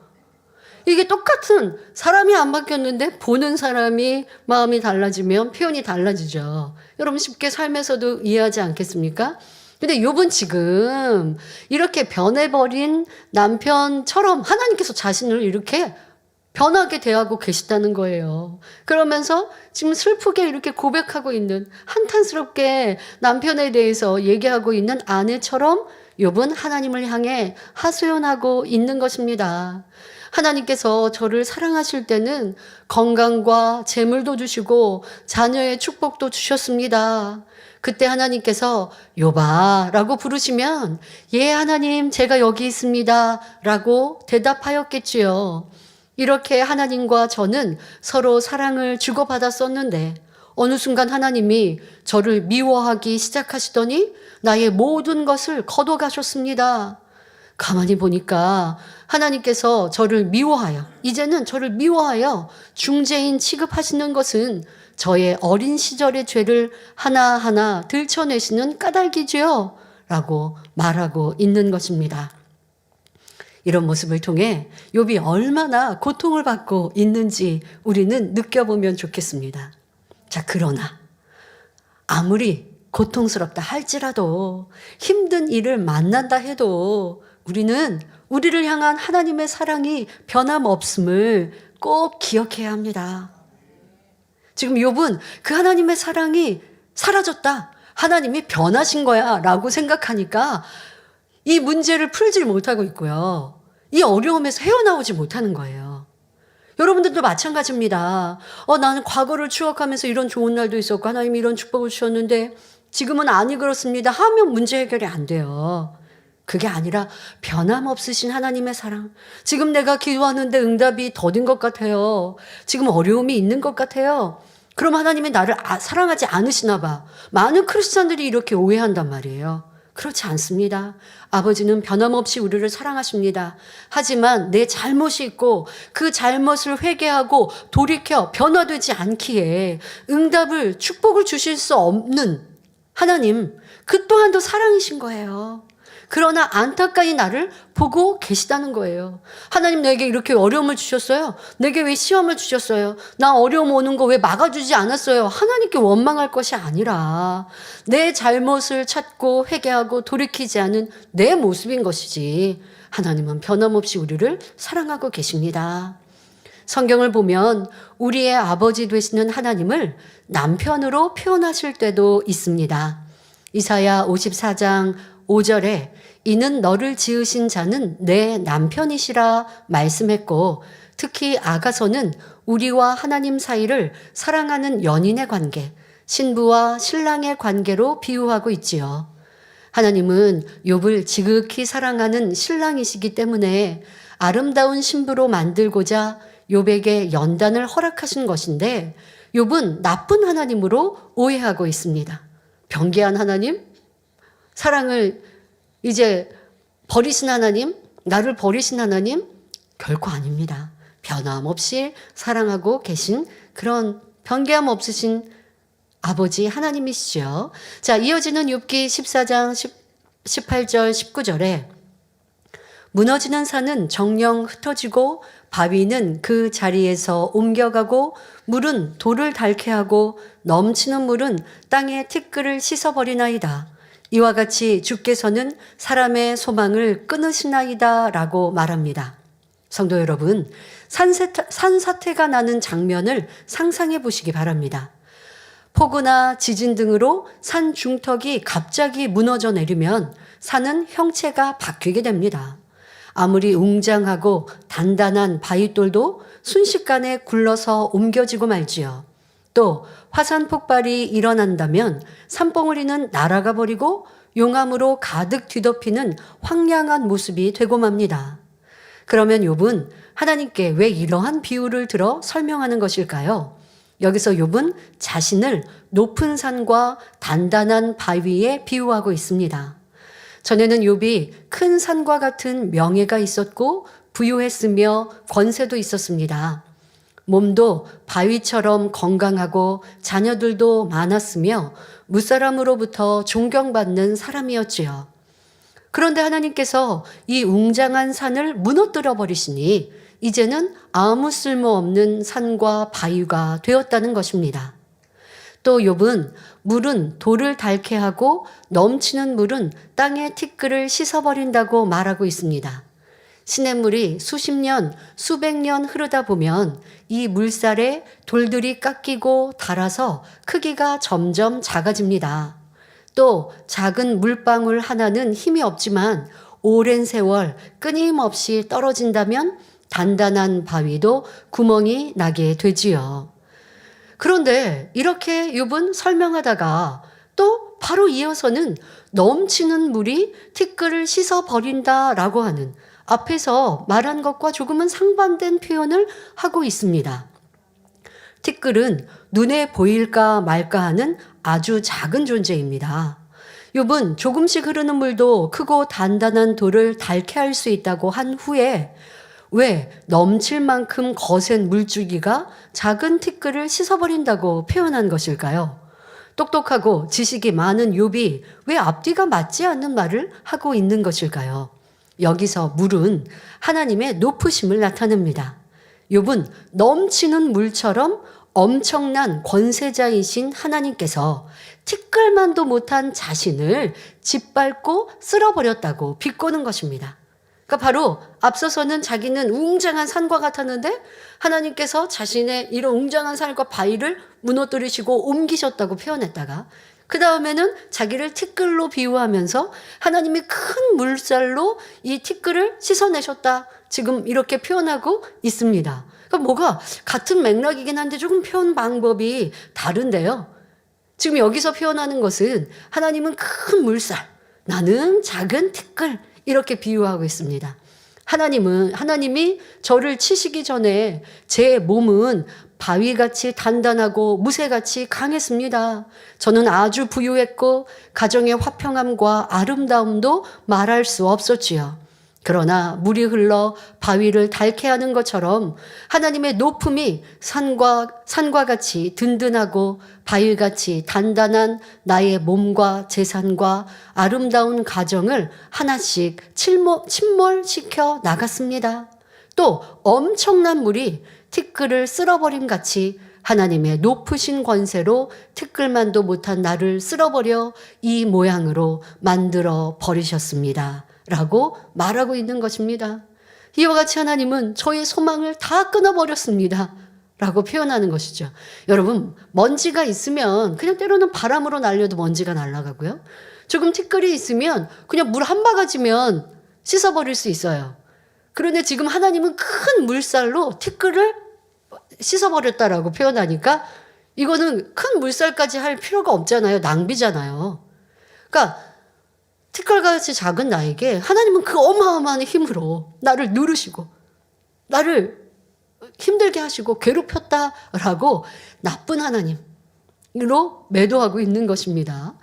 이게 똑같은 사람이 안 바뀌었는데 보는 사람이 마음이 달라지면 표현이 달라지죠. 여러분 쉽게 삶에서도 이해하지 않겠습니까? 근데 욥은 지금 이렇게 변해버린 남편처럼 하나님께서 자신을 이렇게 변하게 대하고 계시다는 거예요. 그러면서 지금 슬프게 이렇게 고백하고 있는 한탄스럽게 남편에 대해서 얘기하고 있는 아내처럼 욥은 하나님을 향해 하소연하고 있는 것입니다. 하나님께서 저를 사랑하실 때는 건강과 재물도 주시고 자녀의 축복도 주셨습니다. 그때 하나님께서 욥아 라고 부르시면 예 하나님 제가 여기 있습니다 라고 대답하였겠지요. 이렇게 하나님과 저는 서로 사랑을 주고받았었는데 어느 순간 하나님이 저를 미워하기 시작하시더니 나의 모든 것을 거둬가셨습니다. 가만히 보니까 하나님께서 저를 미워하여, 이제는 저를 미워하여 중재인 취급하시는 것은 저의 어린 시절의 죄를 하나하나 들춰내시는 까닭이지요 라고 말하고 있는 것입니다. 이런 모습을 통해 욥이 얼마나 고통을 받고 있는지 우리는 느껴보면 좋겠습니다. 자, 그러나 아무리 고통스럽다 할지라도 힘든 일을 만난다 해도 우리는 우리를 향한 하나님의 사랑이 변함없음을 꼭 기억해야 합니다. 지금 욥은 그 하나님의 사랑이 사라졌다, 하나님이 변하신 거야 라고 생각하니까 이 문제를 풀지 못하고 있고요. 이 어려움에서 헤어나오지 못하는 거예요. 여러분들도 마찬가지입니다. 나는 과거를 추억하면서 이런 좋은 날도 있었고 하나님이 이런 축복을 주셨는데 지금은 아니 그렇습니다 하면 문제 해결이 안 돼요. 그게 아니라 변함없으신 하나님의 사랑. 지금 내가 기도하는데 응답이 더딘 것 같아요. 지금 어려움이 있는 것 같아요. 그럼 하나님이 나를 사랑하지 않으시나 봐. 많은 크리스찬들이 이렇게 오해한단 말이에요. 그렇지 않습니다. 아버지는 변함없이 우리를 사랑하십니다. 하지만 내 잘못이 있고 그 잘못을 회개하고 돌이켜 변화되지 않기에 응답을, 축복을 주실 수 없는 하나님, 그 또한도 사랑이신 거예요. 그러나 안타까이 나를 보고 계시다는 거예요. 하나님, 내게 이렇게 어려움을 주셨어요? 내게 왜 시험을 주셨어요? 나 어려움 오는 거 왜 막아주지 않았어요? 하나님께 원망할 것이 아니라 내 잘못을 찾고 회개하고 돌이키지 않은 내 모습인 것이지, 하나님은 변함없이 우리를 사랑하고 계십니다. 성경을 보면 우리의 아버지 되시는 하나님을 남편으로 표현하실 때도 있습니다. 이사야 54장 5절에 이는 너를 지으신 자는 내 남편이시라 말씀했고, 특히 아가서는 우리와 하나님 사이를 사랑하는 연인의 관계, 신부와 신랑의 관계로 비유하고 있지요. 하나님은 욥을 지극히 사랑하는 신랑이시기 때문에 아름다운 신부로 만들고자 욥에게 연단을 허락하신 것인데, 욥은 나쁜 하나님으로 오해하고 있습니다. 변개한 하나님? 사랑을 이제 버리신 하나님? 나를 버리신 하나님? 결코 아닙니다. 변함없이 사랑하고 계신 그런 변개함 없으신 아버지 하나님이시죠. 자, 이어지는 욥기 14장 18절 19절에 무너지는 산은 정령 흩어지고 바위는 그 자리에서 옮겨가고 물은 돌을 닳게 하고 넘치는 물은 땅의 티끌을 씻어버리나이다. 이와 같이 주께서는 사람의 소망을 끊으시나이다 라고 말합니다. 성도 여러분, 산사태가 나는 장면을 상상해 보시기 바랍니다. 폭우나 지진 등으로 산 중턱이 갑자기 무너져 내리면 산은 형체가 바뀌게 됩니다. 아무리 웅장하고 단단한 바위돌도 순식간에 굴러서 옮겨지고 말지요. 또 화산 폭발이 일어난다면 산봉우리는 날아가 버리고 용암으로 가득 뒤덮이는 황량한 모습이 되고 맙니다. 그러면 욥은 하나님께 왜 이러한 비유를 들어 설명하는 것일까요? 여기서 욥은 자신을 높은 산과 단단한 바위에 비유하고 있습니다. 전에는 욥이 큰 산과 같은 명예가 있었고 부유했으며 권세도 있었습니다. 몸도 바위처럼 건강하고 자녀들도 많았으며 무사람으로부터 존경받는 사람이었지요. 그런데 하나님께서 이 웅장한 산을 무너뜨려 버리시니 이제는 아무 쓸모없는 산과 바위가 되었다는 것입니다. 또 욥은 물은 돌을 닳게 하고 넘치는 물은 땅의 티끌을 씻어버린다고 말하고 있습니다. 시냇물이 수십 년, 수백 년 흐르다 보면 이 물살에 돌들이 깎이고 닳아서 크기가 점점 작아집니다. 또 작은 물방울 하나는 힘이 없지만 오랜 세월 끊임없이 떨어진다면 단단한 바위도 구멍이 나게 되지요. 그런데 이렇게 욥은 설명하다가 또 바로 이어서는 넘치는 물이 티끌을 씻어버린다라고 하는 앞에서 말한 것과 조금은 상반된 표현을 하고 있습니다. 티끌은 눈에 보일까 말까 하는 아주 작은 존재입니다. 욥은 조금씩 흐르는 물도 크고 단단한 돌을 닳게 할 수 있다고 한 후에 왜 넘칠 만큼 거센 물줄기가 작은 티끌을 씻어버린다고 표현한 것일까요? 똑똑하고 지식이 많은 욥이 왜 앞뒤가 맞지 않는 말을 하고 있는 것일까요? 여기서 물은 하나님의 높으심을 나타냅니다. 욥은 넘치는 물처럼 엄청난 권세자이신 하나님께서 티끌만도 못한 자신을 짓밟고 쓸어버렸다고 비꼬는 것입니다. 그러니까 바로 앞서서는 자기는 웅장한 산과 같았는데 하나님께서 자신의 이런 웅장한 산과 바위를 무너뜨리시고 옮기셨다고 표현했다가 그 다음에는 자기를 티끌로 비유하면서 하나님이 큰 물살로 이 티끌을 씻어내셨다. 지금 이렇게 표현하고 있습니다. 그러니까 뭐가 같은 맥락이긴 한데 조금 표현 방법이 다른데요. 지금 여기서 표현하는 것은 하나님은 큰 물살, 나는 작은 티끌 이렇게 비유하고 있습니다. 하나님이 저를 치시기 전에 제 몸은 바위같이 단단하고 무쇠같이 강했습니다. 저는 아주 부유했고 가정의 화평함과 아름다움도 말할 수 없었지요. 그러나 물이 흘러 바위를 닳게 하는 것처럼 하나님의 높음이 산과 같이 든든하고 바위같이 단단한 나의 몸과 재산과 아름다운 가정을 하나씩 침몰시켜 나갔습니다. 또 엄청난 물이 티끌을 쓸어버림 같이 하나님의 높으신 권세로 티끌만도 못한 나를 쓸어버려 이 모양으로 만들어 버리셨습니다. 라고 말하고 있는 것입니다. 이와 같이 하나님은 저의 소망을 다 끊어버렸습니다. 라고 표현하는 것이죠. 여러분, 먼지가 있으면 그냥 때로는 바람으로 날려도 먼지가 날아가고요. 조금 티끌이 있으면 그냥 물 한 바가지면 씻어버릴 수 있어요. 그런데 지금 하나님은 큰 물살로 티끌을 씻어버렸다라고 표현하니까 이거는 큰 물살까지 할 필요가 없잖아요. 낭비잖아요. 그러니까 티끌같이 작은 나에게 하나님은 그 어마어마한 힘으로 나를 누르시고 나를 힘들게 하시고 괴롭혔다라고 나쁜 하나님으로 매도하고 있는 것입니다.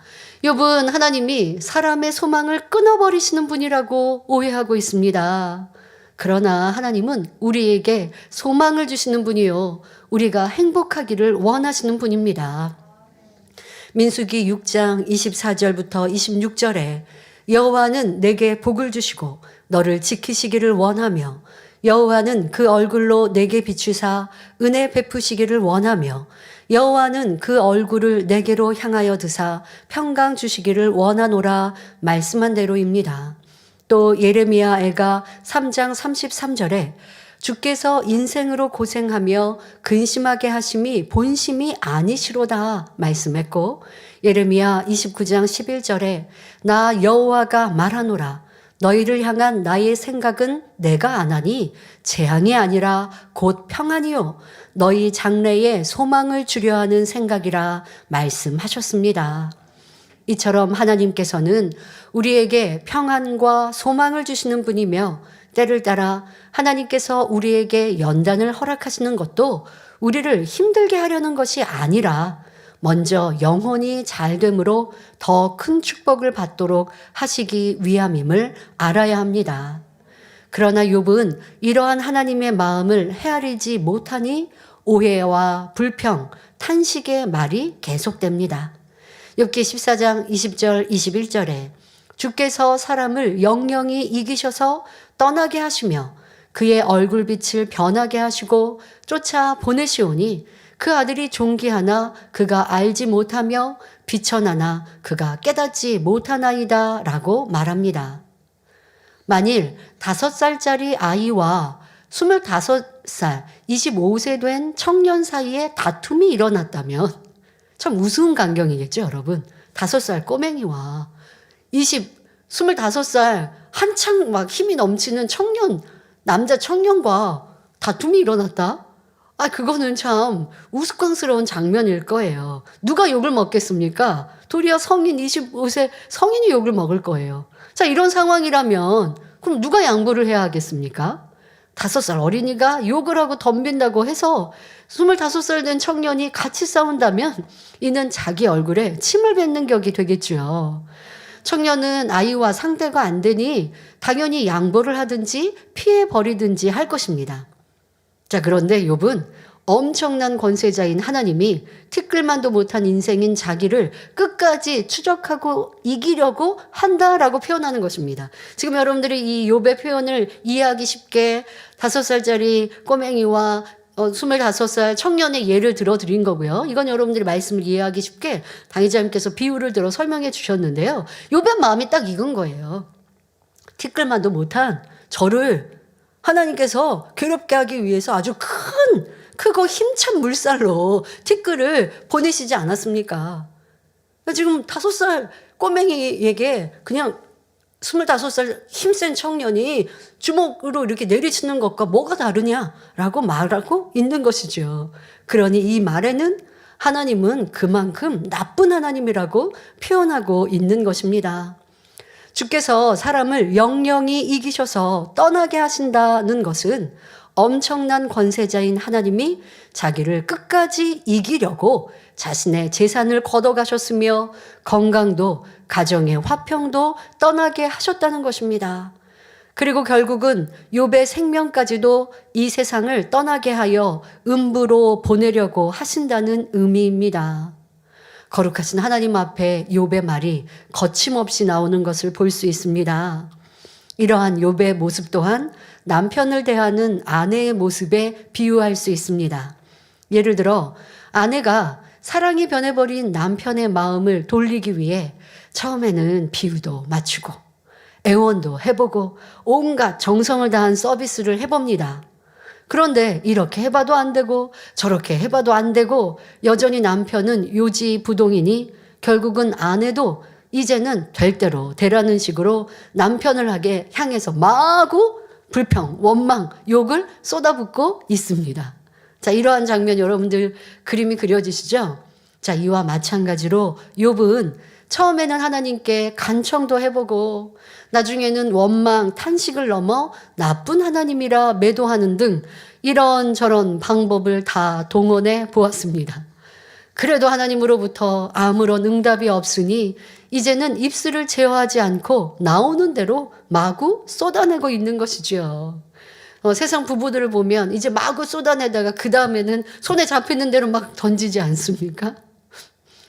욥은 하나님이 사람의 소망을 끊어버리시는 분이라고 오해하고 있습니다. 그러나 하나님은 우리에게 소망을 주시는 분이요, 우리가 행복하기를 원하시는 분입니다. 민수기 6장 24절부터 26절에 여호와는 내게 복을 주시고 너를 지키시기를 원하며 여호와는 그 얼굴로 내게 비추사 은혜 베푸시기를 원하며 여호와는 그 얼굴을 내게로 향하여 드사 평강 주시기를 원하노라 말씀한 대로입니다. 또 예레미야 애가 3장 33절에 주께서 인생으로 고생하며 근심하게 하심이 본심이 아니시로다 말씀했고, 예레미야 29장 11절에 나 여호와가 말하노라 너희를 향한 나의 생각은 내가 아나니 재앙이 아니라 곧 평안이요 너희 장래에 소망을 주려 하는 생각이라 말씀하셨습니다. 이처럼 하나님께서는 우리에게 평안과 소망을 주시는 분이며 때를 따라 하나님께서 우리에게 연단을 허락하시는 것도 우리를 힘들게 하려는 것이 아니라 먼저 영혼이 잘됨으로 더 큰 축복을 받도록 하시기 위함임을 알아야 합니다. 그러나 욥은 이러한 하나님의 마음을 헤아리지 못하니 오해와 불평, 탄식의 말이 계속됩니다. 욥기 14장 20절 21절에 주께서 사람을 영영히 이기셔서 떠나게 하시며 그의 얼굴빛을 변하게 하시고 쫓아 보내시오니 그 아들이 존귀하나 그가 알지 못하며 비천하나 그가 깨닫지 못하나이다 라고 말합니다. 만일 5살짜리 아이와 25살, 25세 된 청년 사이에 다툼이 일어났다면 참 우스운 광경이겠죠, 여러분. 5살 꼬맹이와 25살 한창 막 힘이 넘치는 남자 청년과 다툼이 일어났다? 그거는 참 우스꽝스러운 장면일 거예요. 누가 욕을 먹겠습니까? 도리어 성인 25세 성인이 욕을 먹을 거예요. 자, 이런 상황이라면 그럼 누가 양보를 해야 하겠습니까? 5살 어린이가 욕을 하고 덤빈다고 해서 25살 된 청년이 같이 싸운다면 이는 자기 얼굴에 침을 뱉는 격이 되겠죠. 청년은 아이와 상대가 안 되니 당연히 양보를 하든지 피해 버리든지 할 것입니다. 자, 그런데 욥은 엄청난 권세자인 하나님이 티끌만도 못한 인생인 자기를 끝까지 추적하고 이기려고 한다라고 표현하는 것입니다. 지금 여러분들이 이 욥의 표현을 이해하기 쉽게 5살짜리 꼬맹이와 25살 청년의 예를 들어 드린 거고요. 이건 여러분들이 말씀을 이해하기 쉽게 당의자님께서 비유를 들어 설명해 주셨는데요. 욥의 마음이 딱 이건 거예요. 티끌만도 못한 저를 하나님께서 괴롭게 하기 위해서 아주 크고 힘찬 물살로 티끌을 보내시지 않았습니까? 지금 5살 꼬맹이에게 그냥 25살 힘센 청년이 주먹으로 이렇게 내리치는 것과 뭐가 다르냐라고 말하고 있는 것이죠. 그러니 이 말에는 하나님은 그만큼 나쁜 하나님이라고 표현하고 있는 것입니다. 주께서 사람을 영영히 이기셔서 떠나게 하신다는 것은 엄청난 권세자인 하나님이 자기를 끝까지 이기려고 자신의 재산을 걷어가셨으며 건강도 가정의 화평도 떠나게 하셨다는 것입니다. 그리고 결국은 욥의 생명까지도 이 세상을 떠나게 하여 음부로 보내려고 하신다는 의미입니다. 거룩하신 하나님 앞에 욥의 말이 거침없이 나오는 것을 볼 수 있습니다. 이러한 욥의 모습 또한 남편을 대하는 아내의 모습에 비유할 수 있습니다. 예를 들어 아내가 사랑이 변해버린 남편의 마음을 돌리기 위해 처음에는 비유도 맞추고 애원도 해보고 온갖 정성을 다한 서비스를 해봅니다. 그런데 이렇게 해봐도 안 되고 저렇게 해봐도 안 되고 여전히 남편은 요지부동이니 결국은 아내도 이제는 될 대로 되라는 식으로 남편을 향해서 마구 불평, 원망, 욕을 쏟아붓고 있습니다. 자, 이러한 장면 여러분들 그림이 그려지시죠? 자, 이와 마찬가지로 욥은 처음에는 하나님께 간청도 해보고 나중에는 원망, 탄식을 넘어 나쁜 하나님이라 매도하는 등 이런저런 방법을 다 동원해 보았습니다. 그래도 하나님으로부터 아무런 응답이 없으니 이제는 입술을 제어하지 않고 나오는 대로 마구 쏟아내고 있는 것이죠. 세상 부부들을 보면 이제 마구 쏟아내다가 그 다음에는 손에 잡히는 대로 막 던지지 않습니까?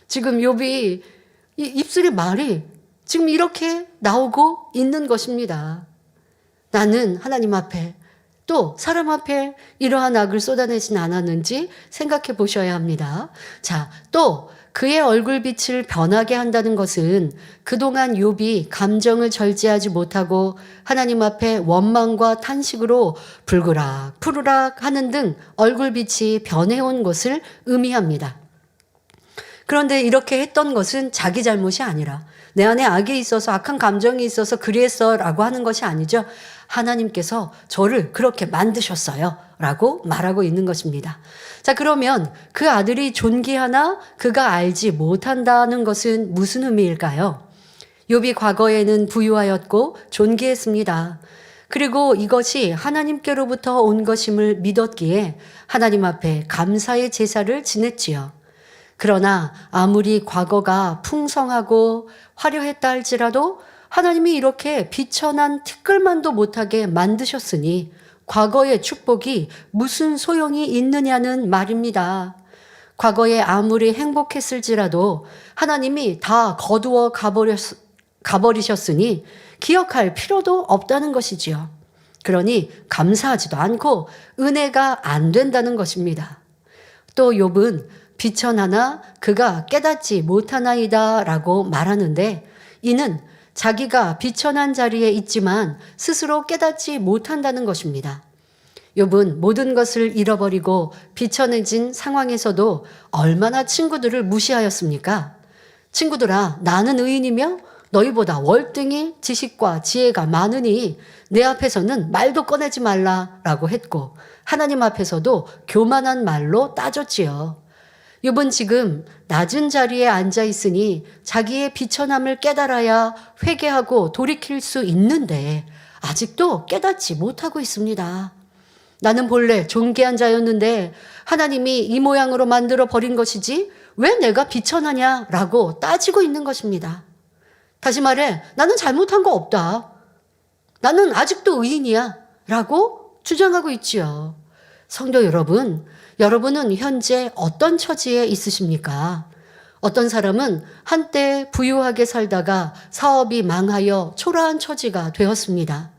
지금 욥이 이 입술의 말이 지금 이렇게 나오고 있는 것입니다. 나는 하나님 앞에 또 사람 앞에 이러한 악을 쏟아내진 않았는지 생각해 보셔야 합니다. 자, 또 그의 얼굴빛을 변하게 한다는 것은 그동안 욥이 감정을 절제하지 못하고 하나님 앞에 원망과 탄식으로 불그락 푸르락 하는 등 얼굴빛이 변해온 것을 의미합니다. 그런데 이렇게 했던 것은 자기 잘못이 아니라 내 안에 악이 있어서 악한 감정이 있어서 그랬어 라고 하는 것이 아니죠. 하나님께서 저를 그렇게 만드셨어요 라고 말하고 있는 것입니다. 자, 그러면 그 아들이 존귀하나 그가 알지 못한다는 것은 무슨 의미일까요? 욥이 과거에는 부유하였고 존귀했습니다. 그리고 이것이 하나님께로부터 온 것임을 믿었기에 하나님 앞에 감사의 제사를 지냈지요. 그러나 아무리 과거가 풍성하고 화려했다 할지라도 하나님이 이렇게 비천한 티끌만도 못하게 만드셨으니 과거의 축복이 무슨 소용이 있느냐는 말입니다. 과거에 아무리 행복했을지라도 하나님이 다 거두어 가버리셨으니 기억할 필요도 없다는 것이지요. 그러니 감사하지도 않고 은혜가 안 된다는 것입니다. 또 욥은 비천하나 그가 깨닫지 못하나이다 라고 말하는데 이는 자기가 비천한 자리에 있지만 스스로 깨닫지 못한다는 것입니다. 욥은 모든 것을 잃어버리고 비천해진 상황에서도 얼마나 친구들을 무시하였습니까? 친구들아, 나는 의인이며 너희보다 월등히 지식과 지혜가 많으니 내 앞에서는 말도 꺼내지 말라라고 했고 하나님 앞에서도 교만한 말로 따졌지요. 욥은 지금 낮은 자리에 앉아 있으니 자기의 비천함을 깨달아야 회개하고 돌이킬 수 있는데 아직도 깨닫지 못하고 있습니다. 나는 본래 존귀한 자였는데 하나님이 이 모양으로 만들어 버린 것이지 왜 내가 비천하냐라고 따지고 있는 것입니다. 다시 말해, 나는 잘못한 거 없다. 나는 아직도 의인이야. 라고 주장하고 있지요. 성도 여러분, 여러분은 현재 어떤 처지에 있으십니까? 어떤 사람은 한때 부유하게 살다가 사업이 망하여 초라한 처지가 되었습니다.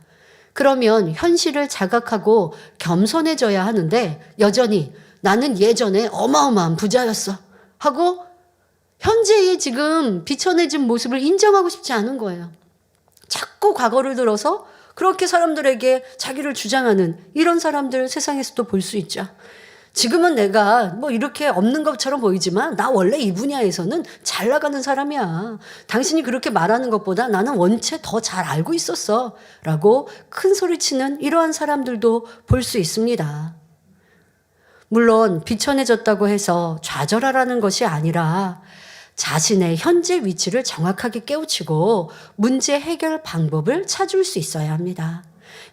그러면 현실을 자각하고 겸손해져야 하는데 여전히 나는 예전에 어마어마한 부자였어 하고 현재의 지금 비천해진 모습을 인정하고 싶지 않은 거예요. 자꾸 과거를 들어서 그렇게 사람들에게 자기를 주장하는 이런 사람들 세상에서도 볼 수 있죠. 지금은 내가 뭐 이렇게 없는 것처럼 보이지만 나 원래 이 분야에서는 잘 나가는 사람이야. 당신이 그렇게 말하는 것보다 나는 원체 더 잘 알고 있었어. 라고 큰 소리치는 이러한 사람들도 볼 수 있습니다. 물론 비천해졌다고 해서 좌절하라는 것이 아니라 자신의 현재 위치를 정확하게 깨우치고 문제 해결 방법을 찾을 수 있어야 합니다.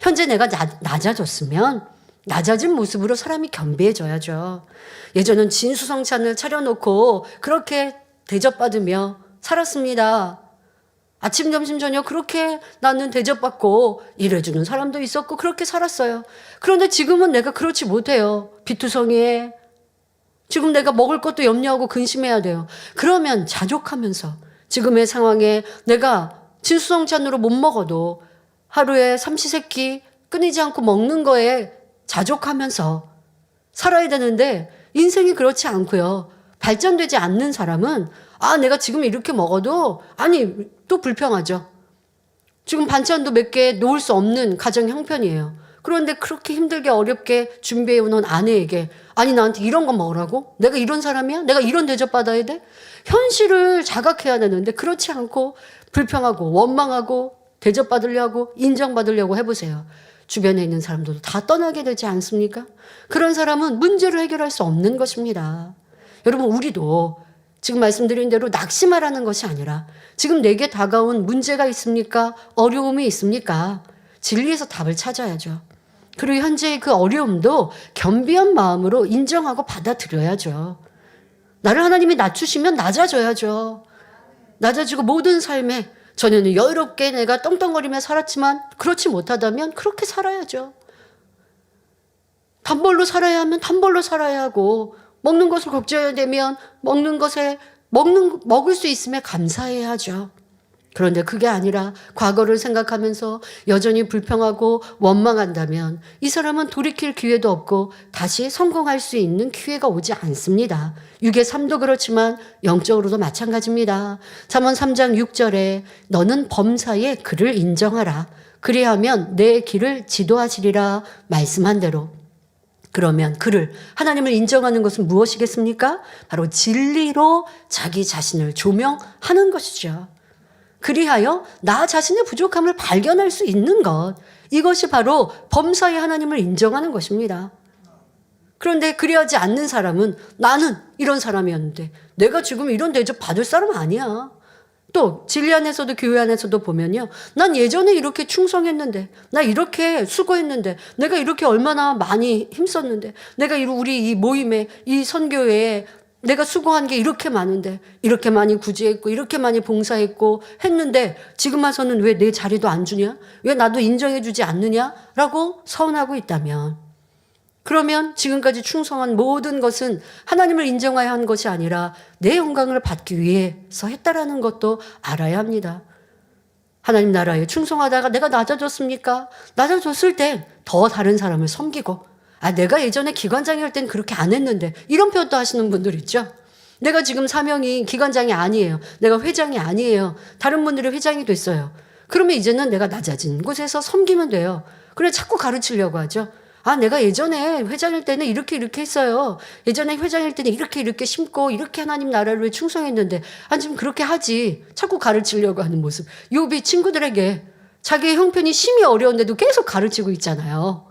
현재 내가 낮아졌으면 낮아진 모습으로 사람이 겸비해져야죠. 예전엔 진수성찬을 차려놓고 그렇게 대접받으며 살았습니다. 아침, 점심, 저녁 그렇게 나는 대접받고 일해주는 사람도 있었고 그렇게 살았어요. 그런데 지금은 내가 그렇지 못해요. 비투성이에 지금 내가 먹을 것도 염려하고 근심해야 돼요. 그러면 자족하면서 지금의 상황에 내가 진수성찬으로 못 먹어도 하루에 삼시세끼 끊이지 않고 먹는 거에 자족하면서 살아야 되는데 인생이 그렇지 않고요. 발전되지 않는 사람은 내가 지금 이렇게 먹어도 또 불평하죠. 지금 반찬도 몇 개 놓을 수 없는 가정 형편이에요. 그런데 그렇게 힘들게 어렵게 준비해오는 아내에게 나한테 이런 거 먹으라고? 내가 이런 사람이야? 내가 이런 대접받아야 돼? 현실을 자각해야 되는데 그렇지 않고 불평하고 원망하고 대접받으려고 인정받으려고 해보세요. 주변에 있는 사람들도 다 떠나게 되지 않습니까? 그런 사람은 문제를 해결할 수 없는 것입니다. 여러분, 우리도 지금 말씀드린 대로 낙심하라는 것이 아니라 지금 내게 다가온 문제가 있습니까? 어려움이 있습니까? 진리에서 답을 찾아야죠. 그리고 현재의 그 어려움도 겸비한 마음으로 인정하고 받아들여야죠. 나를 하나님이 낮추시면 낮아져야죠. 낮아지고 모든 삶에 전에는 여유롭게 내가 떵떵거리며 살았지만 그렇지 못하다면 그렇게 살아야죠. 단벌로 살아야 하면 단벌로 살아야 하고 먹는 것을 걱정해야 되면 먹을 수 있음에 감사해야 하죠. 그런데 그게 아니라 과거를 생각하면서 여전히 불평하고 원망한다면 이 사람은 돌이킬 기회도 없고 다시 성공할 수 있는 기회가 오지 않습니다. 6의 3도 그렇지만 영적으로도 마찬가지입니다. 잠언 3장 6절에 너는 범사에 그를 인정하라. 그리하면 내 길을 지도하시리라 말씀한 대로. 그러면 그를, 하나님을 인정하는 것은 무엇이겠습니까? 바로 진리로 자기 자신을 조명하는 것이죠. 그리하여 나 자신의 부족함을 발견할 수 있는 것, 이것이 바로 범사에 하나님을 인정하는 것입니다. 그런데 그리하지 않는 사람은 나는 이런 사람이었는데 내가 지금 이런 대접 받을 사람 아니야. 또 진리 안에서도 교회 안에서도 보면요, 난 예전에 이렇게 충성했는데, 나 이렇게 수고했는데, 내가 이렇게 얼마나 많이 힘썼는데, 내가 우리 이 모임에, 이 선교회에 내가 수고한 게 이렇게 많은데, 이렇게 많이 구제했고 이렇게 많이 봉사했고 했는데 지금 와서는 왜 내 자리도 안 주냐? 왜 나도 인정해 주지 않느냐? 라고 서운하고 있다면, 그러면 지금까지 충성한 모든 것은 하나님을 인정해야 한 것이 아니라 내 영광을 받기 위해서 했다라는 것도 알아야 합니다. 하나님 나라에 충성하다가 내가 낮아졌습니까? 낮아졌을 때 더 다른 사람을 섬기고, 내가 예전에 기관장이 할 땐 그렇게 안 했는데, 이런 표현도 하시는 분들 있죠. 내가 지금 사명이 기관장이 아니에요. 내가 회장이 아니에요. 다른 분들이 회장이 됐어요. 그러면 이제는 내가 낮아진 곳에서 섬기면 돼요. 그래 자꾸 가르치려고 하죠. 내가 예전에 회장일 때는 이렇게 했어요. 예전에 회장일 때는 이렇게 심고 이렇게 하나님 나라를 위해 충성했는데 지금 그렇게 하지. 자꾸 가르치려고 하는 모습. 욥이 친구들에게 자기의 형편이 심히 어려운데도 계속 가르치고 있잖아요.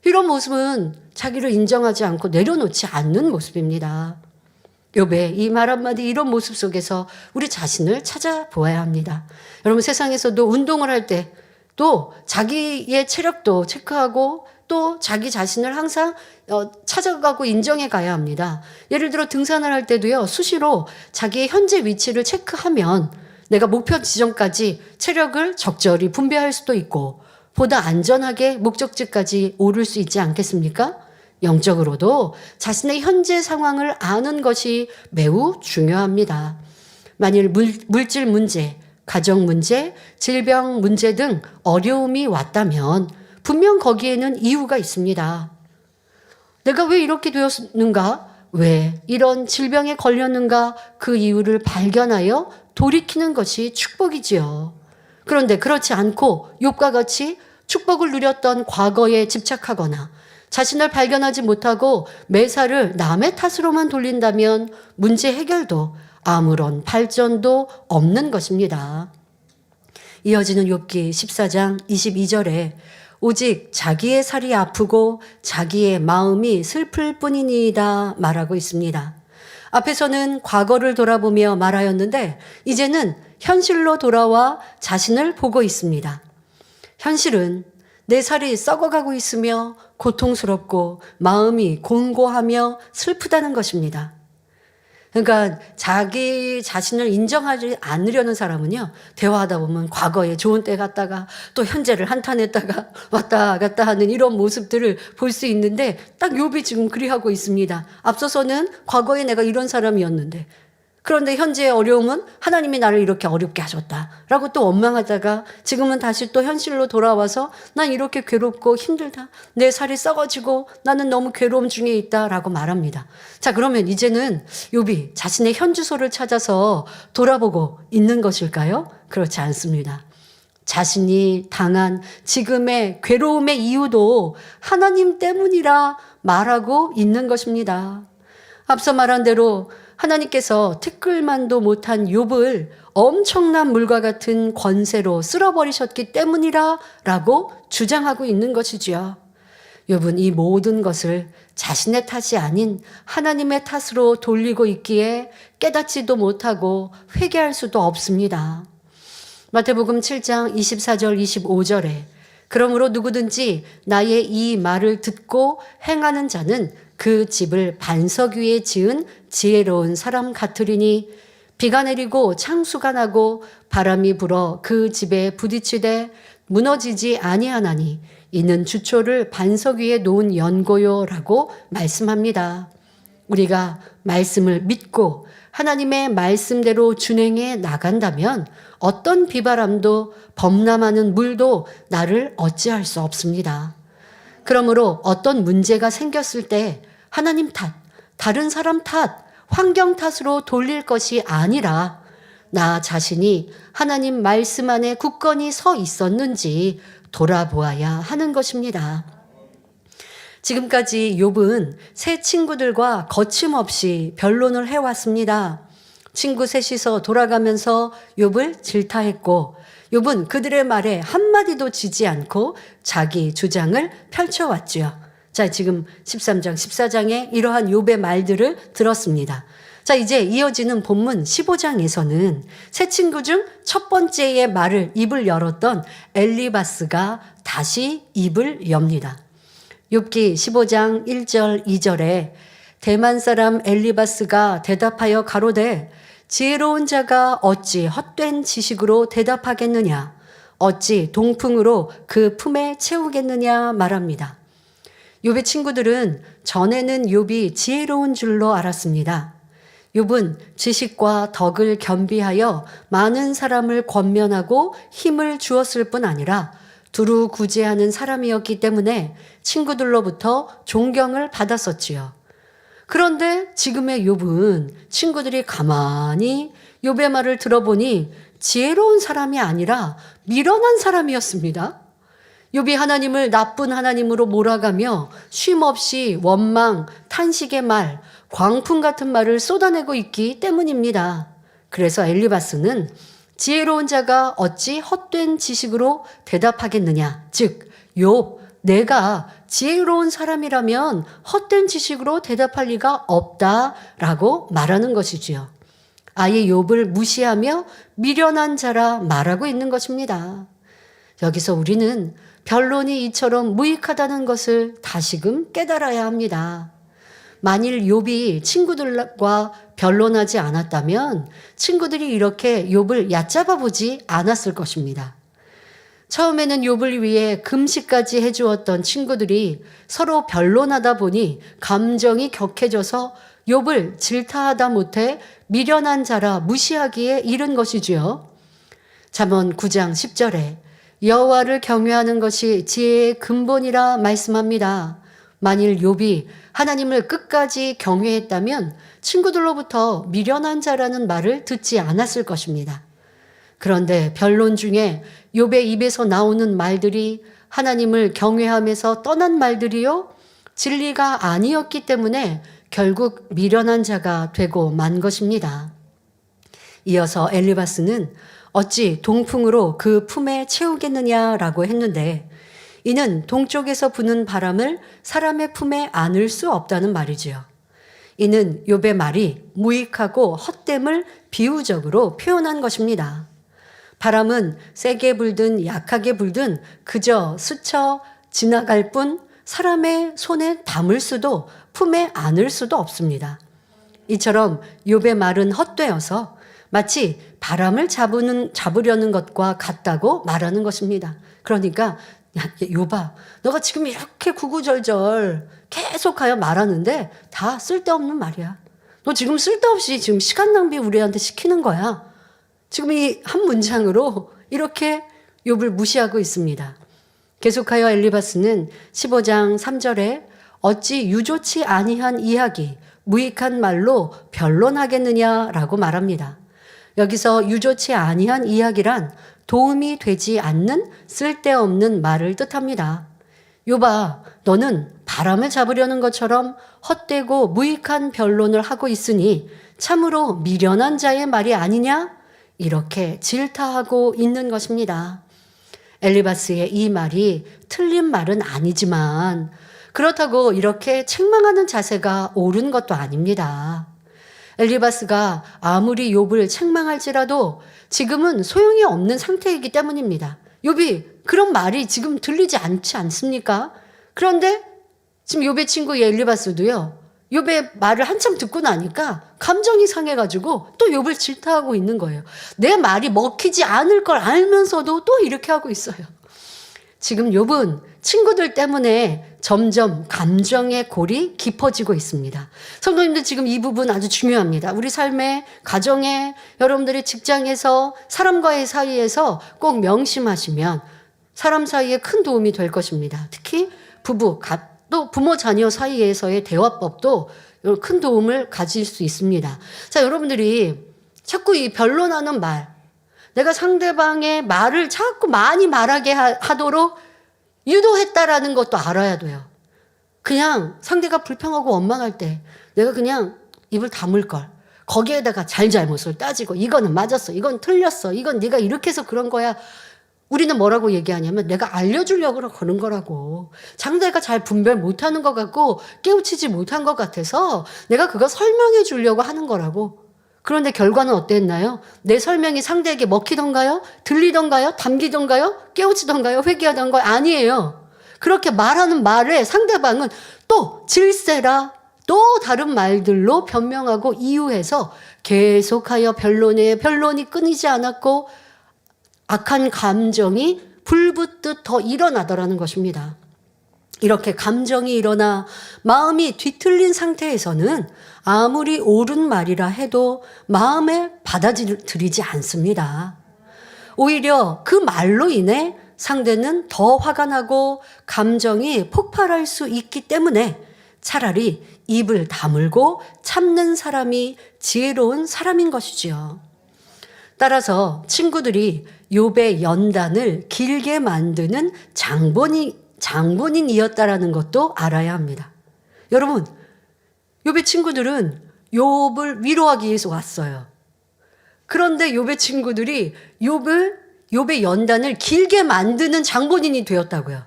이런 모습은 자기를 인정하지 않고 내려놓지 않는 모습입니다. 욥의 이 말 한마디, 이런 모습 속에서 우리 자신을 찾아보아야 합니다. 여러분, 세상에서도 운동을 할 때 또 자기의 체력도 체크하고 또 자기 자신을 항상 찾아가고 인정해 가야 합니다. 예를 들어 등산을 할 때도요, 수시로 자기의 현재 위치를 체크하면 내가 목표 지점까지 체력을 적절히 분배할 수도 있고 보다 안전하게 목적지까지 오를 수 있지 않겠습니까? 영적으로도 자신의 현재 상황을 아는 것이 매우 중요합니다. 만일 물질 문제, 가정 문제, 질병 문제 등 어려움이 왔다면 분명 거기에는 이유가 있습니다. 내가 왜 이렇게 되었는가? 왜 이런 질병에 걸렸는가? 그 이유를 발견하여 돌이키는 것이 축복이지요. 그런데 그렇지 않고 욥과 같이 축복을 누렸던 과거에 집착하거나 자신을 발견하지 못하고 매사를 남의 탓으로만 돌린다면 문제 해결도 아무런 발전도 없는 것입니다. 이어지는 욥기 14장 22절에 오직 자기의 살이 아프고 자기의 마음이 슬플 뿐이니이다 말하고 있습니다. 앞에서는 과거를 돌아보며 말하였는데 이제는 현실로 돌아와 자신을 보고 있습니다. 현실은 내 살이 썩어가고 있으며 고통스럽고 마음이 곤고하며 슬프다는 것입니다. 그러니까 자기 자신을 인정하지 않으려는 사람은요, 대화하다 보면 과거에 좋은 때 갔다가 또 현재를 한탄했다가 왔다 갔다 하는 이런 모습들을 볼 수 있는데 딱 욥이 지금 그리하고 있습니다. 앞서서는 과거에 내가 이런 사람이었는데 그런데 현재의 어려움은 하나님이 나를 이렇게 어렵게 하셨다라고 또 원망하다가 지금은 다시 또 현실로 돌아와서 난 이렇게 괴롭고 힘들다. 내 살이 썩어지고 나는 너무 괴로움 중에 있다라고 말합니다. 자, 그러면 이제는 욥이 자신의 현주소를 찾아서 돌아보고 있는 것일까요? 그렇지 않습니다. 자신이 당한 지금의 괴로움의 이유도 하나님 때문이라 말하고 있는 것입니다. 앞서 말한 대로 하나님께서 티끌만도 못한 욥을 엄청난 물과 같은 권세로 쓸어버리셨기 때문이라 라고 주장하고 있는 것이지요. 욥은 이 모든 것을 자신의 탓이 아닌 하나님의 탓으로 돌리고 있기에 깨닫지도 못하고 회개할 수도 없습니다. 마태복음 7장 24절 25절에 그러므로 누구든지 나의 이 말을 듣고 행하는 자는 그 집을 반석 위에 지은 지혜로운 사람 같으리니 비가 내리고 창수가 나고 바람이 불어 그 집에 부딪히되 무너지지 아니하나니 이는 주초를 반석 위에 놓은 연고요라고 말씀합니다. 우리가 말씀을 믿고 하나님의 말씀대로 준행해 나간다면 어떤 비바람도 범람하는 물도 나를 어찌할 수 없습니다. 그러므로 어떤 문제가 생겼을 때 하나님 탓, 다른 사람 탓, 환경 탓으로 돌릴 것이 아니라 나 자신이 하나님 말씀 안에 굳건히 서 있었는지 돌아보아야 하는 것입니다. 지금까지 욥은 세 친구들과 거침없이 변론을 해왔습니다. 친구 셋이서 돌아가면서 욥을 질타했고 욥은 그들의 말에 한마디도 지지 않고 자기 주장을 펼쳐왔죠. 자, 지금 13장, 14장에 이러한 욥의 말들을 들었습니다. 자, 이제 이어지는 본문 15장에서는 세 친구 중 첫 번째의 말을 입을 열었던 엘리바스가 다시 입을 엽니다. 욥기 15장 1절 2절에 대만 사람 엘리바스가 대답하여 가로되 지혜로운 자가 어찌 헛된 지식으로 대답하겠느냐 어찌 동풍으로 그 품에 채우겠느냐 말합니다. 욥의 친구들은 전에는 욥이 지혜로운 줄로 알았습니다. 욥은 지식과 덕을 겸비하여 많은 사람을 권면하고 힘을 주었을 뿐 아니라 두루 구제하는 사람이었기 때문에 친구들로부터 존경을 받았었지요. 그런데 지금의 욥은 친구들이 가만히 욥의 말을 들어보니 지혜로운 사람이 아니라 미련한 사람이었습니다. 욥이 하나님을 나쁜 하나님으로 몰아가며 쉼없이 원망, 탄식의 말, 광풍 같은 말을 쏟아내고 있기 때문입니다. 그래서 엘리바스는 지혜로운 자가 어찌 헛된 지식으로 대답하겠느냐. 즉, 욥, 내가 지혜로운 사람이라면 헛된 지식으로 대답할 리가 없다라고 말하는 것이지요. 아예 욥을 무시하며 미련한 자라 말하고 있는 것입니다. 여기서 우리는 변론이 이처럼 무익하다는 것을 다시금 깨달아야 합니다. 만일 욥이 친구들과 변론하지 않았다면 친구들이 이렇게 욥을 얕잡아 보지 않았을 것입니다. 처음에는 욥을 위해 금식까지 해주었던 친구들이 서로 변론하다 보니 감정이 격해져서 욥을 질타하다 못해 미련한 자라 무시하기에 이른 것이지요. 잠언 9장 10절에 여호와를 경외하는 것이 지혜의 근본이라 말씀합니다. 만일 욥이 하나님을 끝까지 경외했다면 친구들로부터 미련한 자라는 말을 듣지 않았을 것입니다. 그런데 변론 중에 욥의 입에서 나오는 말들이 하나님을 경외하면서 떠난 말들이요 진리가 아니었기 때문에 결국 미련한 자가 되고 만 것입니다. 이어서 엘리바스는 어찌 동풍으로 그 품에 채우겠느냐라고 했는데 이는 동쪽에서 부는 바람을 사람의 품에 안을 수 없다는 말이지요. 이는 욥의 말이 무익하고 헛됨을 비유적으로 표현한 것입니다. 바람은 세게 불든 약하게 불든 그저 스쳐 지나갈 뿐 사람의 손에 담을 수도 품에 안을 수도 없습니다. 이처럼 욥의 말은 헛되어서 마치 바람을 잡으려는 것과 같다고 말하는 것입니다. 그러니까 야, 욥아, 너가 지금 이렇게 구구절절 계속하여 말하는데 다 쓸데없는 말이야. 너 지금 쓸데없이 지금 시간 낭비 우리한테 시키는 거야. 지금 이 한 문장으로 이렇게 욥을 무시하고 있습니다. 계속하여 엘리바스는 15장 3절에 어찌 유조치 아니한 이야기, 무익한 말로 변론하겠느냐라고 말합니다. 여기서 유조치 아니한 이야기란 도움이 되지 않는 쓸데없는 말을 뜻합니다. 욥아, 너는 바람을 잡으려는 것처럼 헛되고 무익한 변론을 하고 있으니 참으로 미련한 자의 말이 아니냐? 이렇게 질타하고 있는 것입니다. 엘리바스의 이 말이 틀린 말은 아니지만 그렇다고 이렇게 책망하는 자세가 옳은 것도 아닙니다. 엘리바스가 아무리 욥을 책망할지라도 지금은 소용이 없는 상태이기 때문입니다. 욥이 그런 말이 지금 들리지 않지 않습니까? 그런데 지금 욥의 친구 엘리바스도요. 욥의 말을 한참 듣고 나니까 감정이 상해가지고 또 욥을 질타하고 있는 거예요. 내 말이 먹히지 않을 걸 알면서도 또 이렇게 하고 있어요. 지금 욥은 친구들 때문에 점점 감정의 골이 깊어지고 있습니다. 성도님들 지금 이 부분 아주 중요합니다. 우리 삶에, 가정에, 여러분들의 직장에서, 사람과의 사이에서 꼭 명심하시면 사람 사이에 큰 도움이 될 것입니다. 특히 부부, 또 부모 자녀 사이에서의 대화법도 큰 도움을 가질 수 있습니다. 자, 여러분들이 자꾸 이 변론하는 말, 내가 상대방의 말을 자꾸 많이 말하게 하도록 유도했다라는 것도 알아야 돼요. 그냥 상대가 불평하고 원망할 때 내가 그냥 입을 다물 걸. 거기에다가 잘잘못을 따지고 이거는 맞았어, 이건 틀렸어, 이건 네가 이렇게 해서 그런 거야. 우리는 뭐라고 얘기하냐면 내가 알려주려고 그런 거라고. 상대가 잘 분별 못하는 것 같고 깨우치지 못한 것 같아서 내가 그거 설명해 주려고 하는 거라고. 그런데 결과는 어땠나요? 내 설명이 상대에게 먹히던가요? 들리던가요? 담기던가요? 깨우치던가요? 회개하던가요? 아니에요. 그렇게 말하는 말에 상대방은 또 질세라 또 다른 말들로 변명하고 이유해서 계속하여 변론이 끊이지 않았고 악한 감정이 불붙듯 더 일어나더라는 것입니다. 이렇게 감정이 일어나 마음이 뒤틀린 상태에서는 아무리 옳은 말이라 해도 마음에 받아들이지 않습니다. 오히려 그 말로 인해 상대는 더 화가 나고 감정이 폭발할 수 있기 때문에 차라리 입을 다물고 참는 사람이 지혜로운 사람인 것이지요. 따라서 친구들이 욥의 연단을 길게 만드는 장본인이었다라는 것도 알아야 합니다. 여러분, 욥의 친구들은 욥을 위로하기 위해서 왔어요. 그런데 욥의 친구들이 욥의 연단을 길게 만드는 장본인이 되었다고요.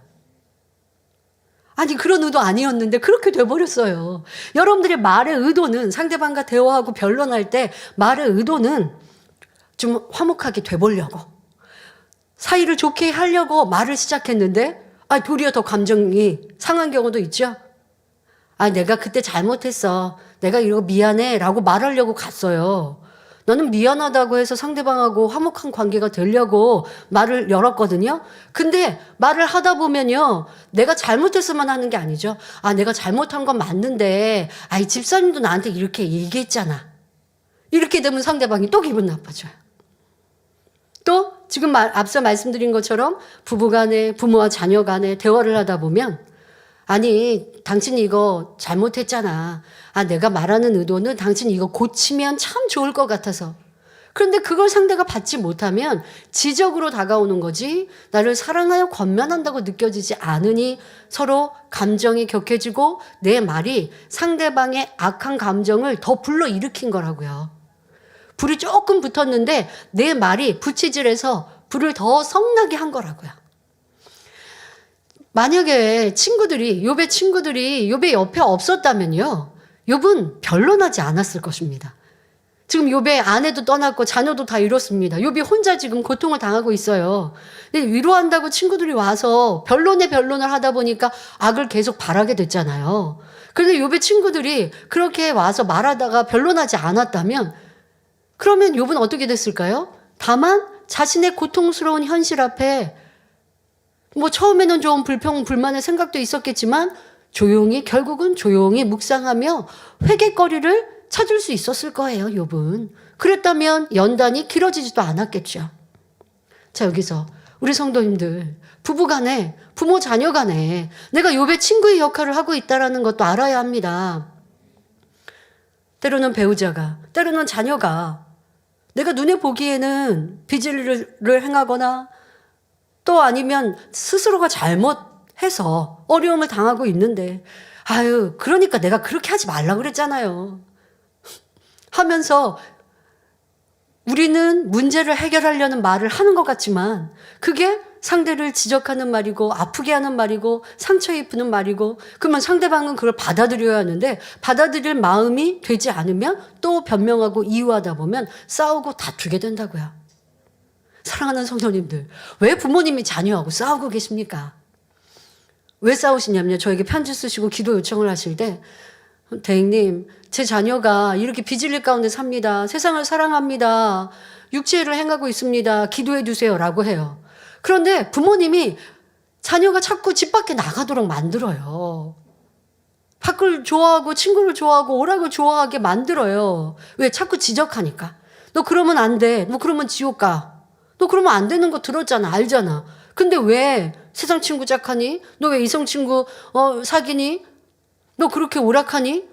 아니, 그런 의도 아니었는데 그렇게 돼버렸어요. 여러분들의 말의 의도는 상대방과 대화하고 변론할 때 말의 의도는 좀 화목하게 돼보려고, 사이를 좋게 하려고 말을 시작했는데 도리어 더 감정이 상한 경우도 있죠. 아, 내가 그때 잘못했어. 내가 이거 미안해. 라고 말하려고 갔어요. 나는 미안하다고 해서 상대방하고 화목한 관계가 되려고 말을 열었거든요. 근데 말을 하다 보면요. 내가 잘못했어만 하는 게 아니죠. 아, 내가 잘못한 건 맞는데, 아, 이 집사님도 나한테 이렇게 얘기했잖아. 이렇게 되면 상대방이 또 기분 나빠져요. 또 지금 앞서 말씀드린 것처럼 부부간에, 부모와 자녀 간에 대화를 하다 보면 아니, 당신이 이거 잘못했잖아. 아, 내가 말하는 의도는 당신이 이거 고치면 참 좋을 것 같아서. 그런데 그걸 상대가 받지 못하면 지적으로 다가오는 거지, 나를 사랑하여 권면한다고 느껴지지 않으니 서로 감정이 격해지고 내 말이 상대방의 악한 감정을 더 불러일으킨 거라고요. 불이 조금 붙었는데 내 말이 부치질해서 불을 더 성나게 한 거라고요. 만약에 욥의 친구들이 욥의 옆에 없었다면요, 욥은 변론하지 않았을 것입니다. 지금 욥의 아내도 떠났고 자녀도 다 잃었습니다. 욥이 혼자 지금 고통을 당하고 있어요. 근데 위로한다고 친구들이 와서 변론을 하다 보니까 악을 계속 바라게 됐잖아요. 그런데 욥의 친구들이 그렇게 와서 말하다가 변론하지 않았다면, 그러면 욥은 어떻게 됐을까요? 다만 자신의 고통스러운 현실 앞에 뭐 처음에는 좀 불만의 생각도 있었겠지만 결국은 조용히 묵상하며 회개거리를 찾을 수 있었을 거예요, 욥은. 그랬다면 연단이 길어지지도 않았겠죠. 자, 여기서 우리 성도님들, 부부간에, 부모 자녀 간에 내가 욥의 친구의 역할을 하고 있다는 것도 알아야 합니다. 때로는 배우자가, 때로는 자녀가 내가 눈에 보기에는 비질리를 행하거나 또 아니면 스스로가 잘못해서 어려움을 당하고 있는데, 아유, 그러니까 내가 그렇게 하지 말라 그랬잖아요 하면서 우리는 문제를 해결하려는 말을 하는 것 같지만 그게 상대를 지적하는 말이고 아프게 하는 말이고 상처 입히는 말이고, 그러면 상대방은 그걸 받아들여야 하는데 받아들일 마음이 되지 않으면 또 변명하고 이유하다 보면 싸우고 다투게 된다고요. 사랑하는 성도님들, 왜 부모님이 자녀하고 싸우고 계십니까? 왜 싸우시냐면요, 저에게 편지 쓰시고 기도 요청을 하실 때, 대행님, 제 자녀가 이렇게 비질릴 가운데 삽니다. 세상을 사랑합니다. 육체를 행하고 있습니다. 기도해 주세요 라고 해요. 그런데 부모님이 자녀가 자꾸 집 밖에 나가도록 만들어요. 밖을 좋아하고 친구를 좋아하고 오락을 좋아하게 만들어요. 왜? 자꾸 지적하니까. 너 그러면 안 돼. 너 그러면 지옥 가. 너 그러면 안 되는 거 들었잖아. 알잖아. 근데 왜 세상 친구 짝하니? 너 왜 이성 친구 사귀니? 너 그렇게 오락하니?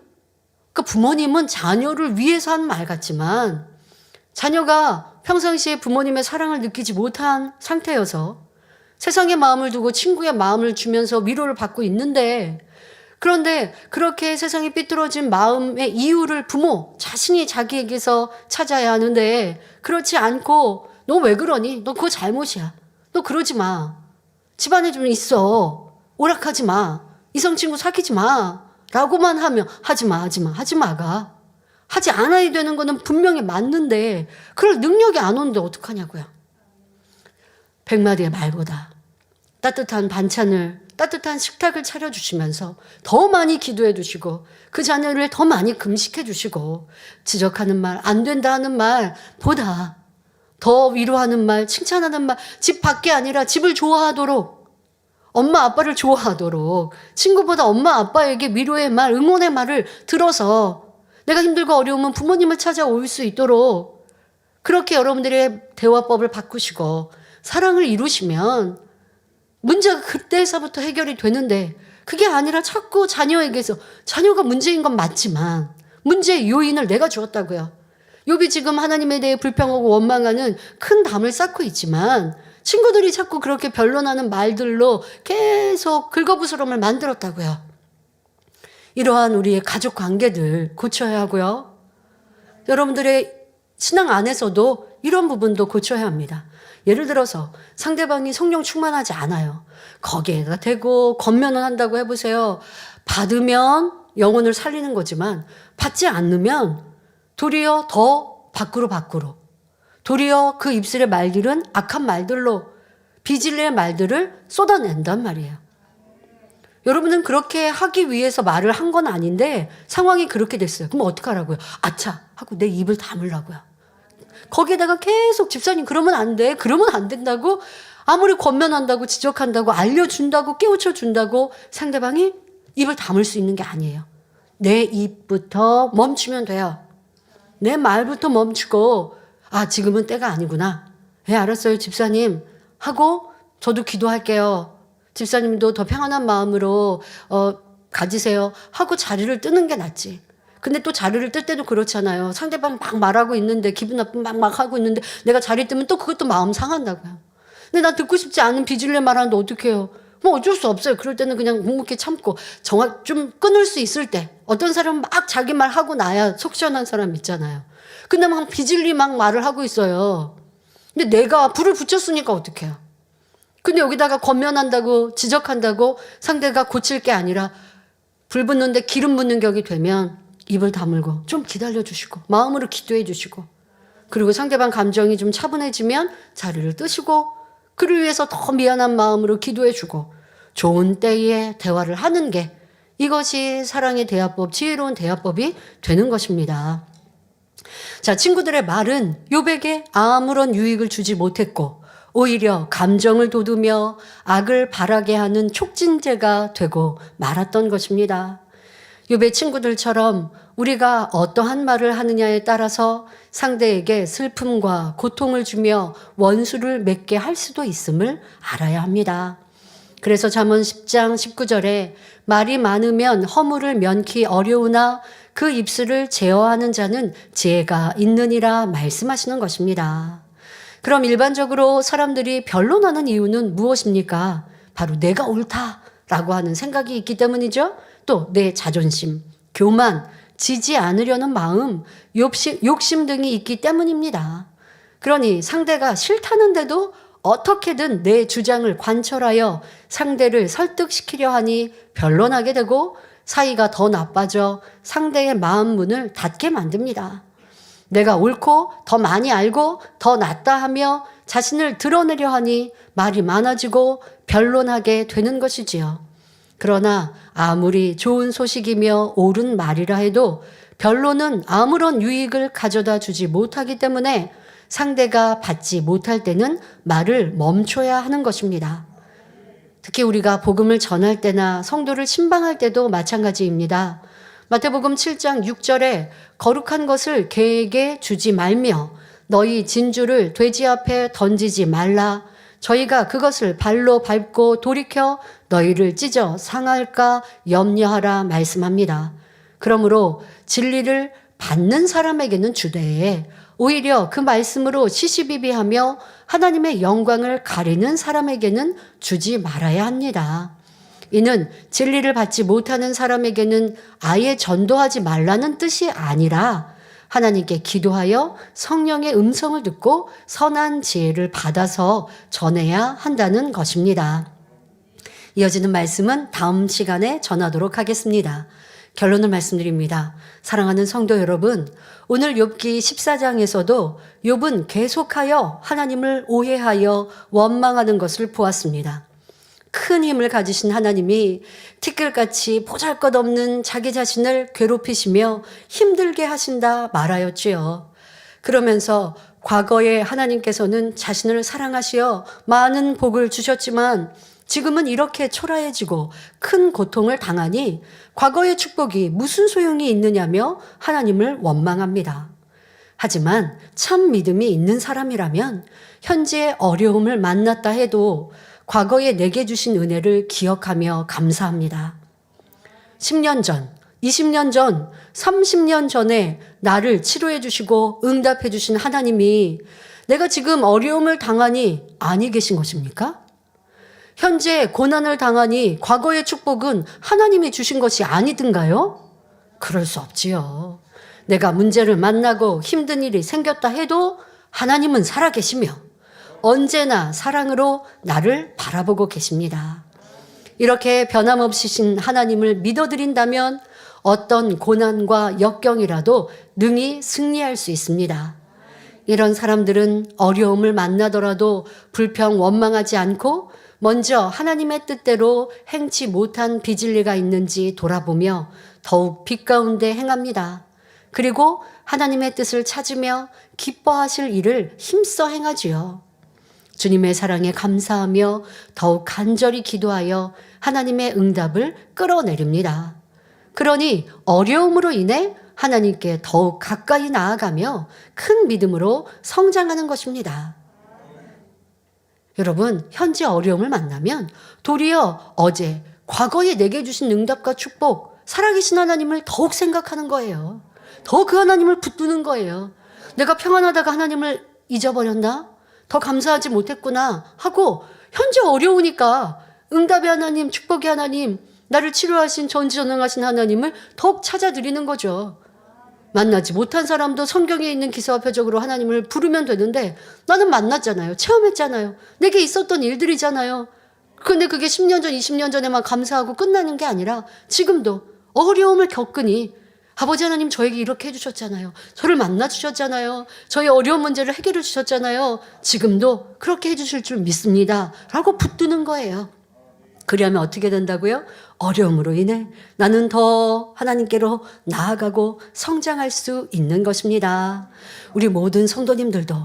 그러니까 부모님은 자녀를 위해서 한 말 같지만 자녀가 평상시에 부모님의 사랑을 느끼지 못한 상태여서 세상의 마음을 두고 친구의 마음을 주면서 위로를 받고 있는데, 그런데 그렇게 세상이 삐뚤어진 마음의 이유를 부모 자신이 자기에게서 찾아야 하는데, 그렇지 않고 너 왜 그러니? 너 그거 잘못이야. 너 그러지 마. 집안에 좀 있어. 오락하지 마. 이성 친구 사귀지 마. 라고만 하면 하지마가. 하지 않아야 되는 거는 분명히 맞는데 그럴 능력이 안 오는데 어떡하냐고요. 100마디의 말보다 따뜻한 반찬을, 따뜻한 식탁을 차려주시면서 더 많이 기도해 주시고 그 자녀를 더 많이 금식해 주시고 지적하는 말, 안 된다 하는 말보다 더 위로하는 말, 칭찬하는 말, 집 밖에 아니라 집을 좋아하도록, 엄마 아빠를 좋아하도록, 친구보다 엄마 아빠에게 위로의 말, 응원의 말을 들어서 내가 힘들고 어려우면 부모님을 찾아올 수 있도록 그렇게 여러분들의 대화법을 바꾸시고 사랑을 이루시면 문제가 그때서부터 해결이 되는데, 그게 아니라 자꾸 자녀에게서, 자녀가 문제인 건 맞지만 문제의 요인을 내가 주었다고요. 욥이 지금 하나님에 대해 불평하고 원망하는 큰 담을 쌓고 있지만 친구들이 자꾸 그렇게 변론하는 말들로 계속 긁어부스럼을 만들었다고요. 이러한 우리의 가족 관계들 고쳐야 하고요. 여러분들의 신앙 안에서도 이런 부분도 고쳐야 합니다. 예를 들어서 상대방이 성령 충만하지 않아요. 거기에다 대고 권면을 한다고 해보세요. 받으면 영혼을 살리는 거지만 받지 않으면 도리어 더 밖으로 도리어 그 입술의 말들은 악한 말들로 비질리의 말들을 쏟아낸단 말이에요. 여러분은 그렇게 하기 위해서 말을 한 건 아닌데 상황이 그렇게 됐어요. 그럼 어떡하라고요? 아차 하고 내 입을 다물라고요. 거기에다가 계속 집사님 그러면 안 돼. 그러면 안 된다고 아무리 권면한다고 지적한다고 알려준다고 깨우쳐준다고 상대방이 입을 다물 수 있는 게 아니에요. 내 입부터 멈추면 돼요. 내 말부터 멈추고 아 지금은 때가 아니구나. 예 알았어요 집사님 하고 저도 기도할게요. 집사님도 더 평안한 마음으로 가지세요 하고 자리를 뜨는 게 낫지. 근데 또 자리를 뜰 때도 그렇잖아요. 상대방 막 말하고 있는데 기분 나쁜 막 하고 있는데 내가 자리 뜨면 또 그것도 마음 상한다고요. 근데 난 듣고 싶지 않은 비질레 말하는데 어떡해요. 뭐 어쩔 수 없어요. 그럴 때는 그냥 묵묵히 참고 좀 끊을 수 있을 때 어떤 사람은 막 자기 말 하고 나야 속 시원한 사람 있잖아요. 근데 막 비질리 막 말을 하고 있어요. 근데 내가 불을 붙였으니까 어떡해요. 근데 여기다가 권면한다고 지적한다고 상대가 고칠 게 아니라 불 붙는데 기름 붓는 격이 되면 입을 다물고 좀 기다려 주시고 마음으로 기도해 주시고 그리고 상대방 감정이 좀 차분해지면 자리를 뜨시고 그를 위해서 더 미안한 마음으로 기도해 주고 좋은 때에 대화를 하는 게 이것이 사랑의 대화법, 지혜로운 대화법이 되는 것입니다. 자, 친구들의 말은 욥에게 아무런 유익을 주지 못했고 오히려 감정을 돋우며 악을 바라게 하는 촉진제가 되고 말았던 것입니다. 욥의 친구들처럼 우리가 어떠한 말을 하느냐에 따라서 상대에게 슬픔과 고통을 주며 원수를 맺게 할 수도 있음을 알아야 합니다. 그래서 잠언 10장 19절에 말이 많으면 허물을 면키 어려우나 그 입술을 제어하는 자는 지혜가 있느니라 말씀하시는 것입니다. 그럼 일반적으로 사람들이 변론하는 이유는 무엇입니까? 바로 내가 옳다라고 하는 생각이 있기 때문이죠. 또 내 자존심, 교만, 지지 않으려는 마음, 욕심 등이 있기 때문입니다. 그러니 상대가 싫다는데도 어떻게든 내 주장을 관철하여 상대를 설득시키려 하니 변론하게 되고 사이가 더 나빠져 상대의 마음 문을 닫게 만듭니다. 내가 옳고 더 많이 알고 더 낫다 하며 자신을 드러내려 하니 말이 많아지고 변론하게 되는 것이지요. 그러나 아무리 좋은 소식이며 옳은 말이라 해도 변론은 아무런 유익을 가져다 주지 못하기 때문에 상대가 받지 못할 때는 말을 멈춰야 하는 것입니다. 특히 우리가 복음을 전할 때나 성도를 신방할 때도 마찬가지입니다. 마태복음 7장 6절에 거룩한 것을 개에게 주지 말며 너희 진주를 돼지 앞에 던지지 말라. 저희가 그것을 발로 밟고 돌이켜 너희를 찢어 상할까 염려하라 말씀합니다. 그러므로 진리를 받는 사람에게는 주되 오히려 그 말씀으로 시시비비하며 하나님의 영광을 가리는 사람에게는 주지 말아야 합니다. 이는 진리를 받지 못하는 사람에게는 아예 전도하지 말라는 뜻이 아니라 하나님께 기도하여 성령의 음성을 듣고 선한 지혜를 받아서 전해야 한다는 것입니다. 이어지는 말씀은 다음 시간에 전하도록 하겠습니다. 결론을 말씀드립니다. 사랑하는 성도 여러분, 오늘 욥기 14장에서도 욥은 계속하여 하나님을 오해하여 원망하는 것을 보았습니다. 큰 힘을 가지신 하나님이 티끌같이 보잘것없는 자기 자신을 괴롭히시며 힘들게 하신다 말하였지요. 그러면서 과거에 하나님께서는 자신을 사랑하시어 많은 복을 주셨지만 지금은 이렇게 초라해지고 큰 고통을 당하니 과거의 축복이 무슨 소용이 있느냐며 하나님을 원망합니다. 하지만 참 믿음이 있는 사람이라면 현재의 어려움을 만났다 해도 과거에 내게 주신 은혜를 기억하며 감사합니다. 10년 전, 20년 전, 30년 전에 나를 치료해 주시고 응답해 주신 하나님이 내가 지금 어려움을 당하니 아니 계신 것입니까? 현재 고난을 당하니 과거의 축복은 하나님이 주신 것이 아니든가요? 그럴 수 없지요. 내가 문제를 만나고 힘든 일이 생겼다 해도 하나님은 살아계시며 언제나 사랑으로 나를 바라보고 계십니다. 이렇게 변함없으신 하나님을 믿어드린다면 어떤 고난과 역경이라도 능히 승리할 수 있습니다. 이런 사람들은 어려움을 만나더라도 불평 원망하지 않고 먼저 하나님의 뜻대로 행치 못한 비진리가 있는지 돌아보며 더욱 빛 가운데 행합니다. 그리고 하나님의 뜻을 찾으며 기뻐하실 일을 힘써 행하지요. 주님의 사랑에 감사하며 더욱 간절히 기도하여 하나님의 응답을 끌어내립니다. 그러니 어려움으로 인해 하나님께 더욱 가까이 나아가며 큰 믿음으로 성장하는 것입니다. 여러분, 현재 어려움을 만나면 도리어 어제, 과거에 내게 주신 응답과 축복, 살아계신 하나님을 더욱 생각하는 거예요. 더 그 하나님을 붙드는 거예요. 내가 평안하다가 하나님을 잊어버렸나? 더 감사하지 못했구나 하고 현재 어려우니까 응답의 하나님, 축복의 하나님, 나를 치료하신 전지전능하신 하나님을 더욱 찾아드리는 거죠. 만나지 못한 사람도 성경에 있는 기사와 표적으로 하나님을 부르면 되는데 나는 만났잖아요. 체험했잖아요. 내게 있었던 일들이잖아요. 그런데 그게 10년 전, 20년 전에만 감사하고 끝나는 게 아니라 지금도 어려움을 겪으니 아버지 하나님 저에게 이렇게 해주셨잖아요. 저를 만나주셨잖아요. 저의 어려운 문제를 해결해 주셨잖아요. 지금도 그렇게 해주실 줄 믿습니다. 라고 붙드는 거예요. 그리하면 어떻게 된다고요? 어려움으로 인해 나는 더 하나님께로 나아가고 성장할 수 있는 것입니다. 우리 모든 성도님들도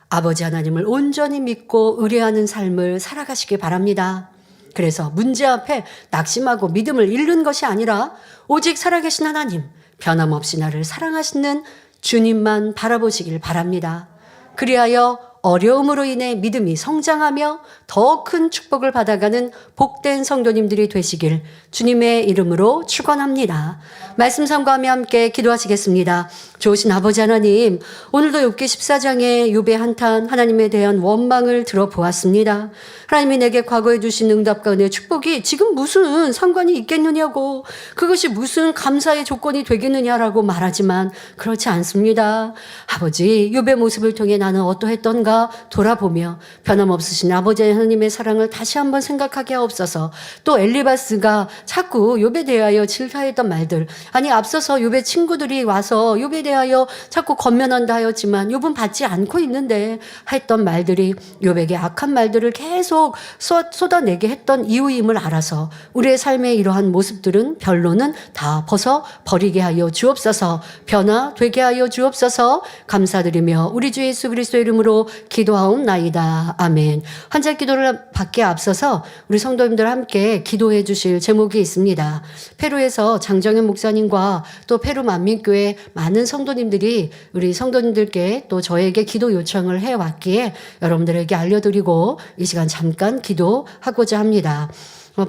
아버지 하나님을 온전히 믿고 의뢰하는 삶을 살아가시기 바랍니다. 그래서 문제 앞에 낙심하고 믿음을 잃는 것이 아니라 오직 살아계신 하나님, 변함없이 나를 사랑하시는 주님만 바라보시길 바랍니다. 그리하여 어려움으로 인해 믿음이 성장하며 더 큰 축복을 받아가는 복된 성도님들이 되시길 주님의 이름으로 축원합니다. 말씀 sam가하며 함께 기도하시겠습니다. 좋으신 아버지 하나님, 오늘도 욥기 14장의 욥의 한탄, 하나님에 대한 원망을 들어보았습니다. 하나님이 내게 과거에 주신 응답과 은혜의 축복이 지금 무슨 상관이 있겠느냐고, 그것이 무슨 감사의 조건이 되겠느냐라고 말하지만 그렇지 않습니다. 아버지, 욥의 모습을 통해 나는 어떠했던가 돌아보며 변함없으신 아버지 하나님의 사랑을 다시 한번 생각하게 하옵소서. 또 엘리바스가 자꾸 욥에 대하여 질타했던 말들, 아니 앞서서 욥의 친구들이 와서 욥에 대하여 자꾸 권면한다 하였지만 욥은 받지 않고 있는데 했던 말들이 욥에게 악한 말들을 계속 쏟아내게 했던 이유임을 알아서 우리의 삶의 이러한 모습들은 별로는 다 벗어 버리게 하여 주옵소서. 변화되게 하여 주옵소서. 감사드리며 우리 주 예수 그리스도의 이름으로 기도하옵나이다. 아멘. 환자 기도를 받기에 앞서서 우리 성도님들 함께 기도해 주실 제목이 있습니다. 페루에서 장정현 목사님과 또 페루 만민교회 많은 성도님들이 우리 성도님들께 또 저에게 기도 요청을 해왔기에 여러분들에게 알려드리고 이 시간 잠깐 기도하고자 합니다.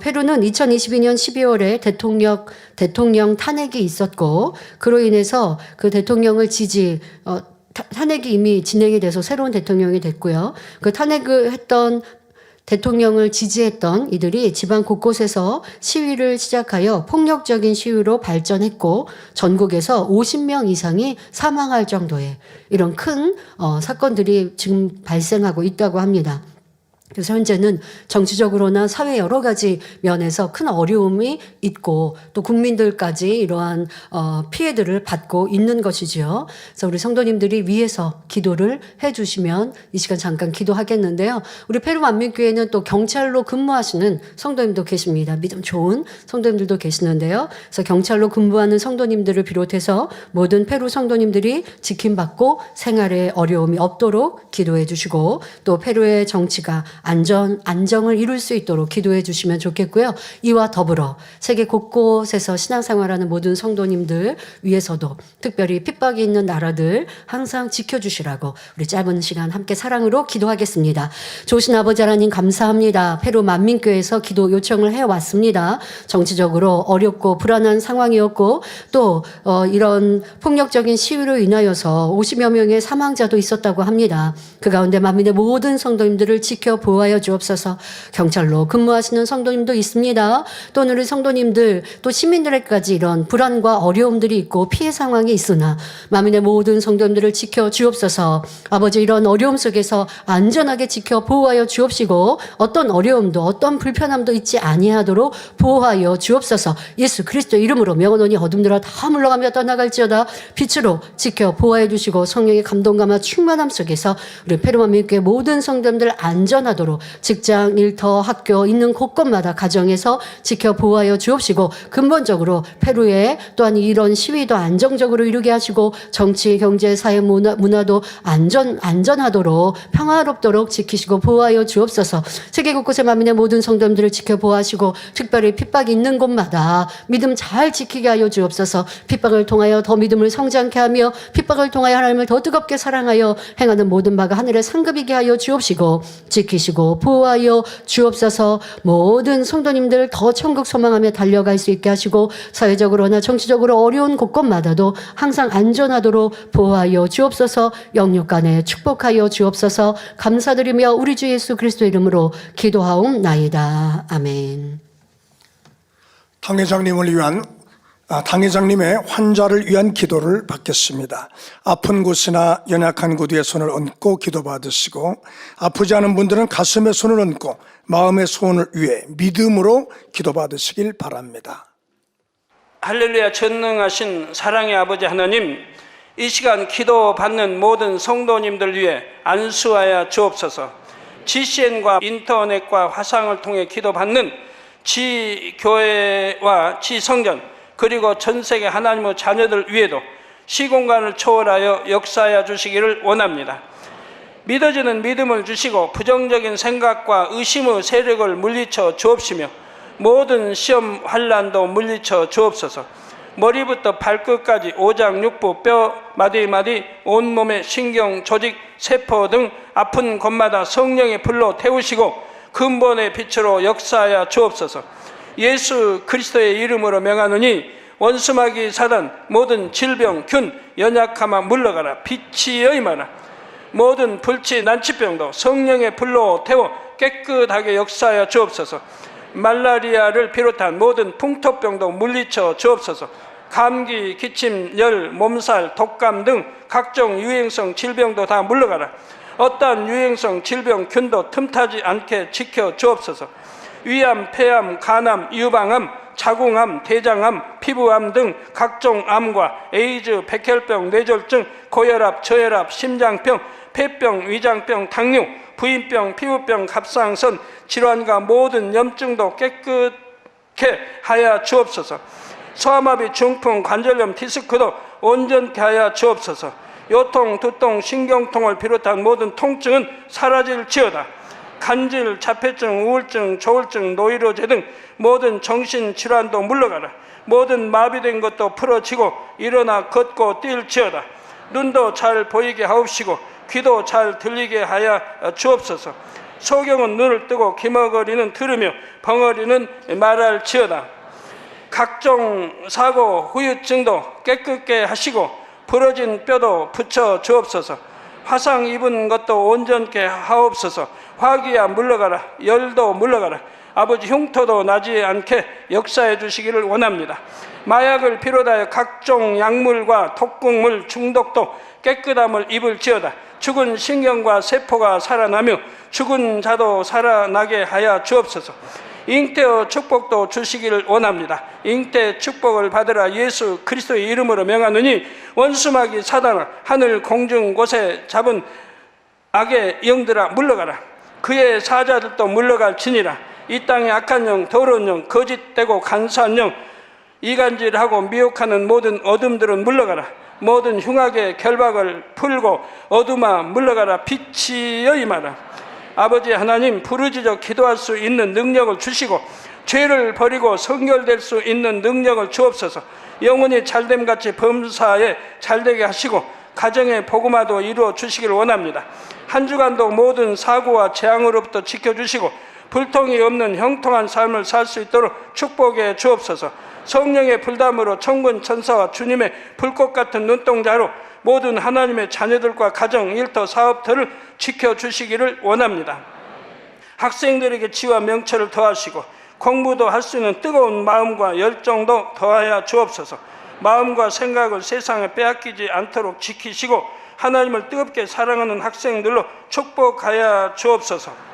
페루는 2022년 12월에 대통령 탄핵이 있었고 그로 인해서 그 대통령을 탄핵이 이미 진행이 돼서 새로운 대통령이 됐고요. 그 탄핵을 했던 대통령을 지지했던 이들이 지방 곳곳에서 시위를 시작하여 폭력적인 시위로 발전했고 전국에서 50명 이상이 사망할 정도의 이런 큰 사건들이 지금 발생하고 있다고 합니다. 그래서 현재는 정치적으로나 사회 여러 가지 면에서 큰 어려움이 있고 또 국민들까지 이러한 피해들을 받고 있는 것이지요. 그래서 우리 성도님들이 위에서 기도를 해주시면 이 시간 잠깐 기도하겠는데요. 우리 페루 만민교회는 또 경찰로 근무하시는 성도님도 계십니다. 믿음 좋은 성도님들도 계시는데요. 그래서 경찰로 근무하는 성도님들을 비롯해서 모든 페루 성도님들이 지킴받고 생활에 어려움이 없도록 기도해 주시고 또 페루의 정치가 안정을 이룰 수 있도록 기도해 주시면 좋겠고요. 이와 더불어 세계 곳곳에서 신앙생활하는 모든 성도님들 위해서도 특별히 핍박이 있는 나라들 항상 지켜주시라고 우리 짧은 시간 함께 사랑으로 기도하겠습니다. 좋으신 아버지 하나님 감사합니다. 페루 만민교회에서 기도 요청을 해왔습니다. 정치적으로 어렵고 불안한 상황이었고 또 이런 폭력적인 시위로 인하여서 50여 명의 사망자도 있었다고 합니다. 그 가운데 만민의 모든 성도님들을 지켜 보호하여 주옵소서. 경찰로 근무하시는 성도님도 있습니다. 또 우리 성도님들 또 시민들에게까지 이런 불안과 어려움들이 있고 피해 상황이 있으나 만민의 모든 성도님들을 지켜 주옵소서. 아버지 이런 어려움 속에서 안전하게 지켜 보호하여 주옵시고 어떤 어려움도 어떤 불편함도 있지 아니하도록 보호하여 주옵소서. 예수 그리스도 이름으로 명언하니 어둠들아 다 물러가며 떠나갈지어다. 빛으로 지켜 보호해 주시고 성령의 감동감과 충만함 속에서 우리 페루 만민교회 모든 성도님들 안전하도록 안전하도록 직장, 일터, 학교 있는 곳곳마다 가정에서 지켜 보호하여 주옵시고, 근본적으로 페루에 또한 이런 시위도 안정적으로 이루게 하시고, 정치, 경제, 사회, 문화도 안전하도록 평화롭도록 지키시고 보호하여 주옵소서. 세계 곳곳의 만민의 모든 성도님들을 지켜 보호하시고, 특별히 핍박이 있는 곳마다 믿음 잘 지키게 하여 주옵소서. 핍박을 통하여 더 믿음을 성장케 하며, 핍박을 통하여 하나님을 더 뜨겁게 사랑하여 행하는 모든 바가 하늘의 상급이게 하여 주옵시고, 지키시고 보호하여 주옵소서. 모든 성도님들 더 천국 소망하며 달려갈 수 있게 하시고, 사회적으로나 정치적으로 어려운 곳곳마다도 항상 안전하도록 보호하여 주옵소서. 영육 간에 축복하여 주옵소서. 감사드리며 우리 주 예수 그리스도의 이름으로 기도하옵나이다. 아멘. 당회장님의 환자를 위한 기도를 받겠습니다. 아픈 곳이나 연약한 곳 위에 손을 얹고 기도받으시고, 아프지 않은 분들은 가슴에 손을 얹고 마음의 소원을 위해 믿음으로 기도받으시길 바랍니다. 할렐루야. 전능하신 사랑의 아버지 하나님, 이 시간 기도받는 모든 성도님들 위해 안수하여 주옵소서. GCN과 인터넷과 화상을 통해 기도받는 지교회와 지성전, 그리고 전 세계 하나님의 자녀들 위에도 시공간을 초월하여 역사하여 주시기를 원합니다. 믿어지는 믿음을 주시고 부정적인 생각과 의심의 세력을 물리쳐 주옵시며, 모든 시험 환난도 물리쳐 주옵소서. 머리부터 발끝까지 오장육부, 뼈, 마디마디, 온몸의 신경, 조직, 세포 등 아픈 곳마다 성령의 불로 태우시고 근본의 빛으로 역사하여 주옵소서. 예수 그리스도의 이름으로 명하노니 원수마귀 사단, 모든 질병, 균, 연약함아 물러가라. 빛이 여임하라. 모든 불치, 난치병도 성령의 불로 태워 깨끗하게 역사하여 주옵소서. 말라리아를 비롯한 모든 풍토병도 물리쳐 주옵소서. 감기, 기침, 열, 몸살, 독감 등 각종 유행성 질병도 다 물러가라. 어떠한 유행성 질병, 균도 틈타지 않게 지켜 주옵소서. 위암, 폐암, 간암, 유방암, 자궁암, 대장암, 피부암 등 각종 암과 에이즈, 백혈병, 뇌졸중, 고혈압, 저혈압, 심장병, 폐병, 위장병, 당뇨, 부인병, 피부병, 갑상선 질환과 모든 염증도 깨끗게 하여 주옵소서. 소아마비, 중풍, 관절염, 디스크도 온전케 하여 주옵소서. 요통, 두통, 신경통을 비롯한 모든 통증은 사라질지어다. 간질, 자폐증, 우울증, 조울증, 노이로제 등 모든 정신질환도 물러가라. 모든 마비된 것도 풀어지고 일어나 걷고 뛸지어다. 눈도 잘 보이게 하옵시고 귀도 잘 들리게 하여 주옵소서. 소경은 눈을 뜨고 기머거리는 들으며 벙어리는 말할지어다. 각종 사고, 후유증도 깨끗게 하시고 부러진 뼈도 붙여 주옵소서. 화상 입은 것도 온전케 하옵소서. 화기야 물러가라. 열도 물러가라. 아버지, 흉터도 나지 않게 역사해 주시기를 원합니다. 마약을 비롯하여 각종 약물과 독극물 중독도 깨끗함을 입을지어다. 죽은 신경과 세포가 살아나며 죽은 자도 살아나게 하여 주옵소서. 잉태의 축복도 주시기를 원합니다. 잉태 축복을 받으라. 예수 그리스도의 이름으로 명하노니 원수마귀 사단아, 하늘 공중 곳에 잡은 악의 영들아 물러가라. 그의 사자들도 물러갈지니라. 이 땅의 악한 영, 더러운 영, 거짓되고 간사한 영, 이간질하고 미혹하는 모든 어둠들은 물러가라. 모든 흉악의 결박을 풀고 어둠아 물러가라. 빛이 여임하라. 아버지 하나님, 부르짖어 기도할 수 있는 능력을 주시고 죄를 버리고 성결될 수 있는 능력을 주옵소서. 영혼이 잘됨같이 범사에 잘되게 하시고 가정의 복음화도 이루어 주시기를 원합니다. 한 주간도 모든 사고와 재앙으로부터 지켜주시고 불통이 없는 형통한 삶을 살 수 있도록 축복해 주옵소서. 성령의 불담으로 천군 천사와 주님의 불꽃 같은 눈동자로 모든 하나님의 자녀들과 가정, 일터, 사업터를 지켜주시기를 원합니다. 학생들에게 지혜와 명철을 더하시고 공부도 할 수 있는 뜨거운 마음과 열정도 더하여 주옵소서. 마음과 생각을 세상에 빼앗기지 않도록 지키시고 하나님을 뜨겁게 사랑하는 학생들로 축복하여 주옵소서.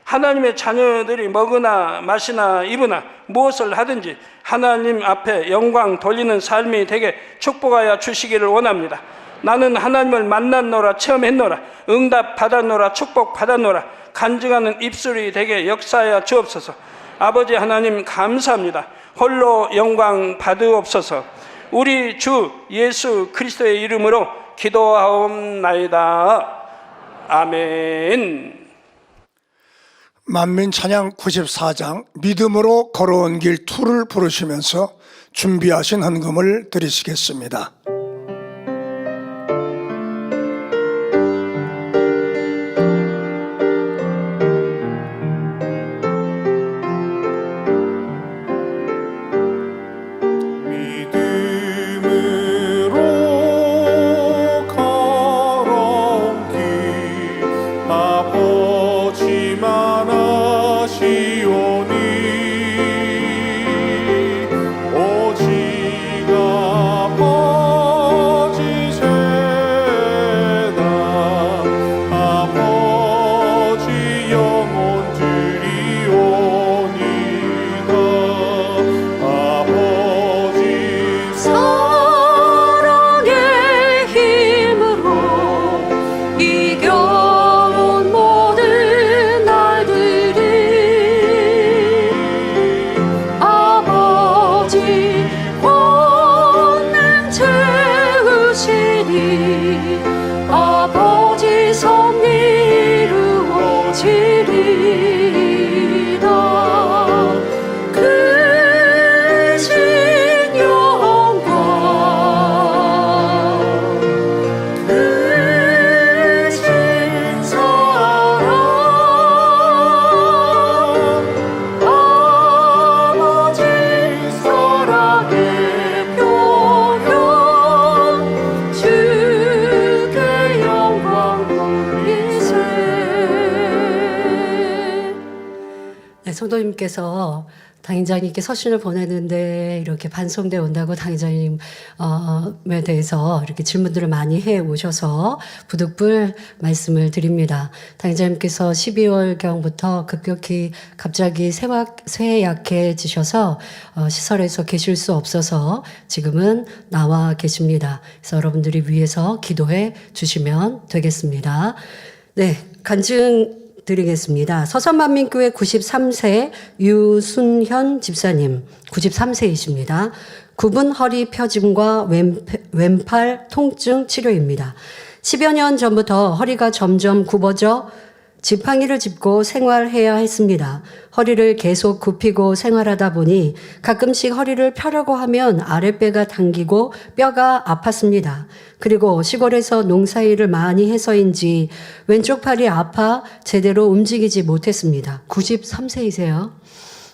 하나님의 자녀들이 먹으나 마시나 입으나 무엇을 하든지 하나님 앞에 영광 돌리는 삶이 되게 축복하여 주시기를 원합니다. 나는 하나님을 만났노라, 체험했노라, 응답 받았노라, 축복 받았노라. 간증하는 입술이 되게 역사하여 주옵소서. 아버지 하나님 감사합니다. 홀로 영광 받으옵소서. 우리 주 예수 그리스도의 이름으로 기도하옵나이다. 아멘. 만민 찬양 94장 믿음으로 걸어온 길 2를 부르시면서 준비하신 헌금을 드리시겠습니다. 믿음으로 걸어온 길 아버지만 아시오니 오직 아버지 재단 아버지 영혼 드리오니가 아버지 사랑의 힘으로 이겨온 모든 날들이 아버지 권능 채우시니 아버지 섭리 이루어지리이다. 크신 영광 크신 사랑 아버지 사랑의 표현 주께 영광 돌리세. 네, 성도님께서 당회장님께 서신을 보내는데 이렇게 반송돼 온다고 당회장님에 대해서 이렇게 질문들을 많이 해 오셔서 부득불 말씀을 드립니다. 당회장님께서 12월경부터 급격히 갑자기 쇠약해지셔서 시설에서 계실 수 없어서 지금은 나와 계십니다. 그래서 여러분들이 위해서 기도해 주시면 되겠습니다. 네, 간증 드리겠습니다. 서선만민교회 93세 유순현 집사님 93세이십니다. 굽은 허리 펴짐과 왼팔 통증 치료입니다. 10여 년 전부터 허리가 점점 굽어져 지팡이를 짚고 생활해야 했습니다. 허리를 계속 굽히고 생활하다 보니 가끔씩 허리를 펴려고 하면 아랫배가 당기고 뼈가 아팠습니다. 그리고 시골에서 농사일을 많이 해서인지 왼쪽 팔이 아파 제대로 움직이지 못했습니다. 93세이세요.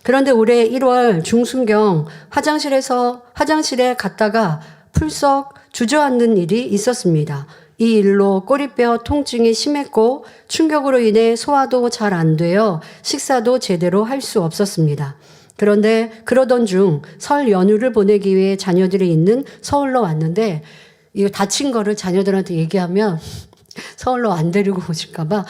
그런데 올해 1월 중순경 화장실에 갔다가 풀썩 주저앉는 일이 있었습니다. 이 일로 꼬리뼈 통증이 심했고 충격으로 인해 소화도 잘 안 되어 식사도 제대로 할 수 없었습니다. 그런데 그러던 중 설 연휴를 보내기 위해 자녀들이 있는 서울로 왔는데 이거 다친 거를 자녀들한테 얘기하면 서울로 안 데리고 오실까봐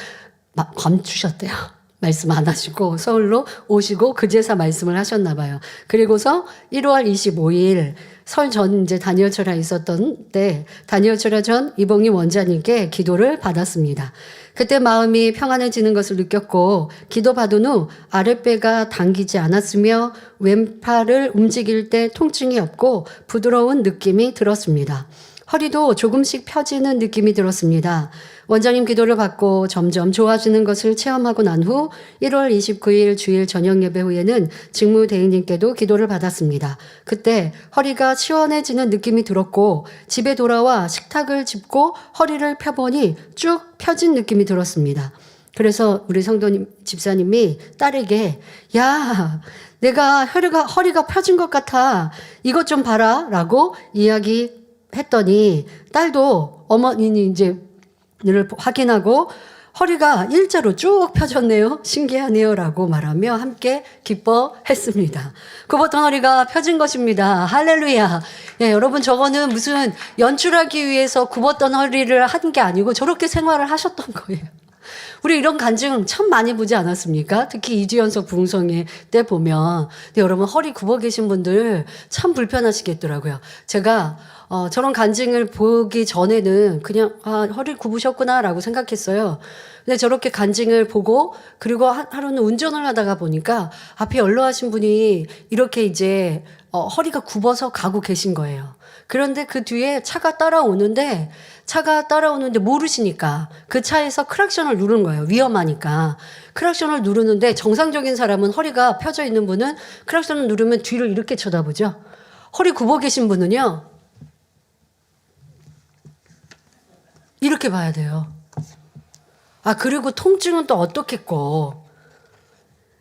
감추셨대요. 말씀 안 하시고 서울로 오시고 그제서 말씀을 하셨나 봐요. 그리고서 1월 25일 설 전 이제 다니엘철야 있었던 때 다니엘철야 전 이봉임 원장님께 기도를 받았습니다. 그때 마음이 평안해지는 것을 느꼈고 기도받은 후 아랫배가 당기지 않았으며 왼팔을 움직일 때 통증이 없고 부드러운 느낌이 들었습니다. 허리도 조금씩 펴지는 느낌이 들었습니다. 원장님 기도를 받고 점점 좋아지는 것을 체험하고 난 후 1월 29일 주일 저녁 예배 후에는 직무대행님께도 기도를 받았습니다. 그때 허리가 시원해지는 느낌이 들었고 집에 돌아와 식탁을 짚고 허리를 펴보니 쭉 펴진 느낌이 들었습니다. 그래서 우리 성도님 집사님이 딸에게 야 내가 허리가 펴진 것 같아 이것 좀 봐라 라고 이야기했더니 딸도 어머니는 이제 를 확인하고 허리가 일자로 쭉 펴졌네요. 신기하네요. 라고 말하며 함께 기뻐했습니다. 굽었던 허리가 펴진 것입니다. 할렐루야. 예, 여러분 저거는 무슨 연출하기 위해서 굽었던 허리를 한 게 아니고 저렇게 생활을 하셨던 거예요. 우리 이런 간증 참 많이 보지 않았습니까? 특히 이주연석 부흥성회 때 보면. 근데 여러분 허리 굽어 계신 분들 참 불편하시겠더라고요. 제가 저런 간증을 보기 전에는 그냥 허리 굽으셨구나라고 생각했어요. 근데 저렇게 간증을 보고 그리고 하루는 운전을 하다가 보니까 앞에 연로하신 분이 이렇게 이제 허리가 굽어서 가고 계신 거예요. 그런데 그 뒤에 차가 따라오는데 모르시니까 그 차에서 크락션을 누르는 거예요. 위험하니까. 크락션을 누르는데 정상적인 사람은 허리가 펴져 있는 분은 크락션을 누르면 뒤를 이렇게 쳐다보죠. 허리 굽어 계신 분은요. 이렇게 봐야 돼요. 그리고 통증은 또 어떻겠고.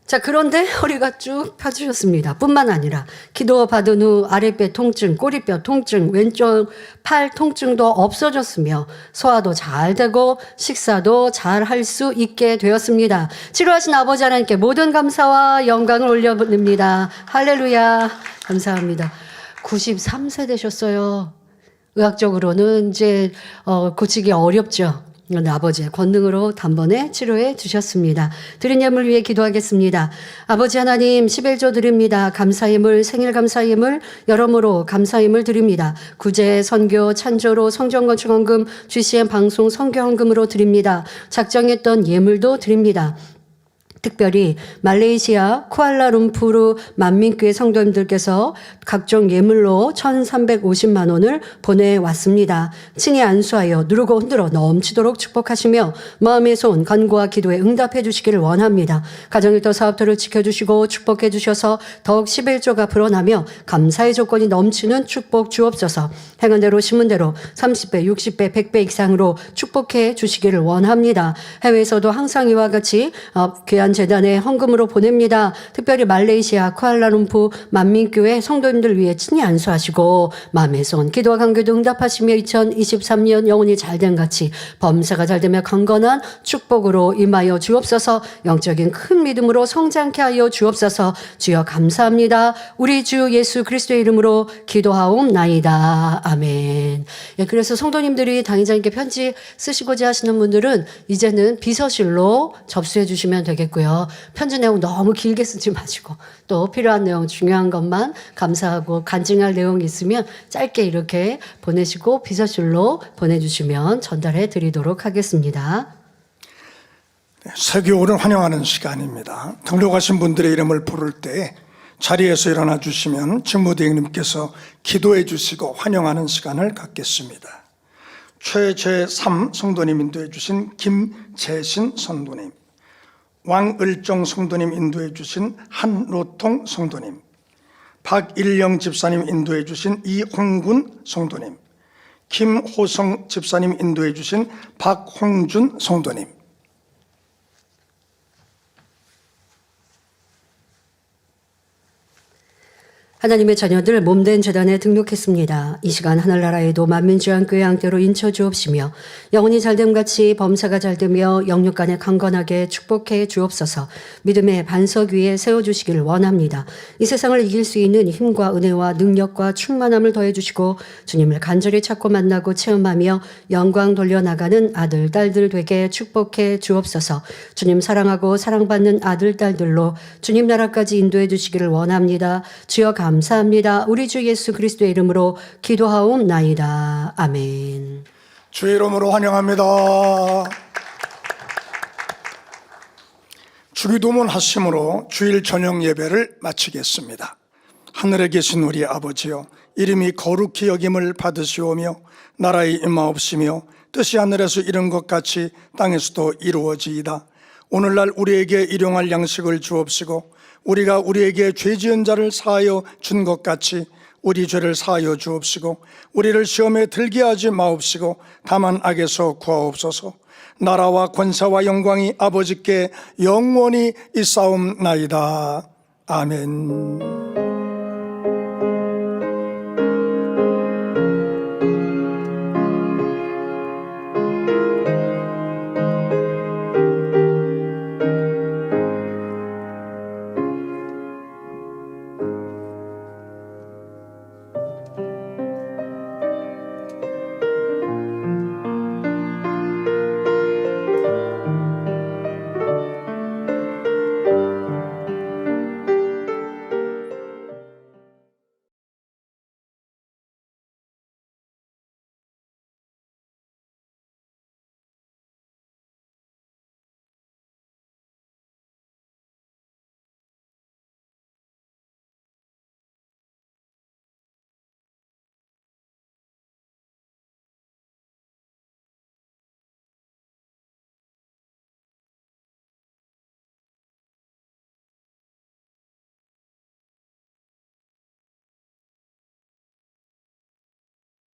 자, 그런데 허리가 쭉 펴주셨습니다. 뿐만 아니라 기도 받은 후 아랫배 통증, 꼬리뼈 통증, 왼쪽 팔 통증도 없어졌으며 소화도 잘 되고 식사도 잘 할 수 있게 되었습니다. 치료하신 아버지 하나님께 모든 감사와 영광을 올려드립니다. 할렐루야. 감사합니다. 93세 되셨어요. 의학적으로는 이제 고치기 어렵죠. 그런데 아버지의 권능으로 단번에 치료해 주셨습니다. 드린 예물 위해 기도하겠습니다. 아버지 하나님 11조 드립니다. 감사예물, 생일 감사예물, 여러모로 감사예물 드립니다. 구제, 선교, 찬조로, 성전건축헌금, GCN 방송 선교헌금으로 드립니다. 작정했던 예물도 드립니다. 특별히 말레이시아 쿠알라룸푸르 만민교회 성도님들께서 각종 예물로 1,350만 원을 보내왔습니다. 친히 안수하여 누르고 흔들어 넘치도록 축복하시며 마음의 손, 간구와 기도에 응답해 주시기를 원합니다. 가정일터 사업터를 지켜주시고 축복해 주셔서 더욱 11조가 불어나며 감사의 조건이 넘치는 축복 주옵소서. 행한 대로 심은 대로 30배, 60배, 100배 이상으로 축복해 주시기를 원합니다. 해외에서도 항상 이와 같이 귀한 재단에 헌금으로 보냅니다. 특별히 말레이시아 쿠알라룸푸 만민교회 성도님들 위해 친히 안수하시고 마음의 손, 기도와 간구도 응답하시며 2023년 영혼이 잘된 같이 범사가 잘되며 강건한 축복으로 임하여 주옵소서. 영적인 큰 믿음으로 성장케 하여 주옵소서. 주여 감사합니다. 우리 주 예수 그리스도의 이름으로 기도하옵나이다. 아멘. 그래서 성도님들이 당회장님께 편지 쓰시고자 하시는 분들은 이제는 비서실로 접수해 주시면 되겠고요. 편지 내용 너무 길게 쓰지 마시고 또 필요한 내용 중요한 것만 감사하고 간증할 내용이 있으면 짧게 이렇게 보내시고 비서실로 보내주시면 전달해 드리도록 하겠습니다. 세교를 환영하는 시간입니다. 등록하신 분들의 이름을 부를 때 자리에서 일어나 주시면 직무대행님께서 기도해 주시고 환영하는 시간을 갖겠습니다. 최재3 성도님 인도해 주신 김재신 성도님, 왕을정 성도님 인도해 주신 한로통 성도님, 박일영 집사님 인도해 주신 이홍군 성도님, 김호성 집사님 인도해 주신 박홍준 성도님, 하나님의 자녀들 몸된 재단에 등록했습니다. 이 시간 하늘나라에도 만민주한교회 양떼로 인쳐 주옵시며 영혼이 잘됨같이 범사가 잘되며 영육간에 강건하게 축복해 주옵소서. 믿음의 반석 위에 세워주시기를 원합니다. 이 세상을 이길 수 있는 힘과 은혜와 능력과 충만함을 더해주시고 주님을 간절히 찾고 만나고 체험하며 영광 돌려나가는 아들, 딸들 되게 축복해 주옵소서. 주님 사랑하고 사랑받는 아들, 딸들로 주님 나라까지 인도해 주시기를 원합니다. 주여 감사합니다. 우리 주 예수 그리스도의 이름으로 기도하옵나이다. 아멘. 주의 이름으로 환영합니다. 주기도문 하심으로 주일 저녁 예배를 마치겠습니다. 하늘에 계신 우리 아버지여, 이름이 거룩히 여김을 받으시오며 나라의 임하옵시며 뜻이 하늘에서 이룬 것 같이 땅에서도 이루어지이다. 오늘날 우리에게 일용할 양식을 주옵시고 우리가 우리에게 죄 지은 자를 사하여 준 것 같이 우리 죄를 사하여 주옵시고 우리를 시험에 들게 하지 마옵시고 다만 악에서 구하옵소서. 나라와 권세와 영광이 아버지께 영원히 있사옵나이다. 아멘.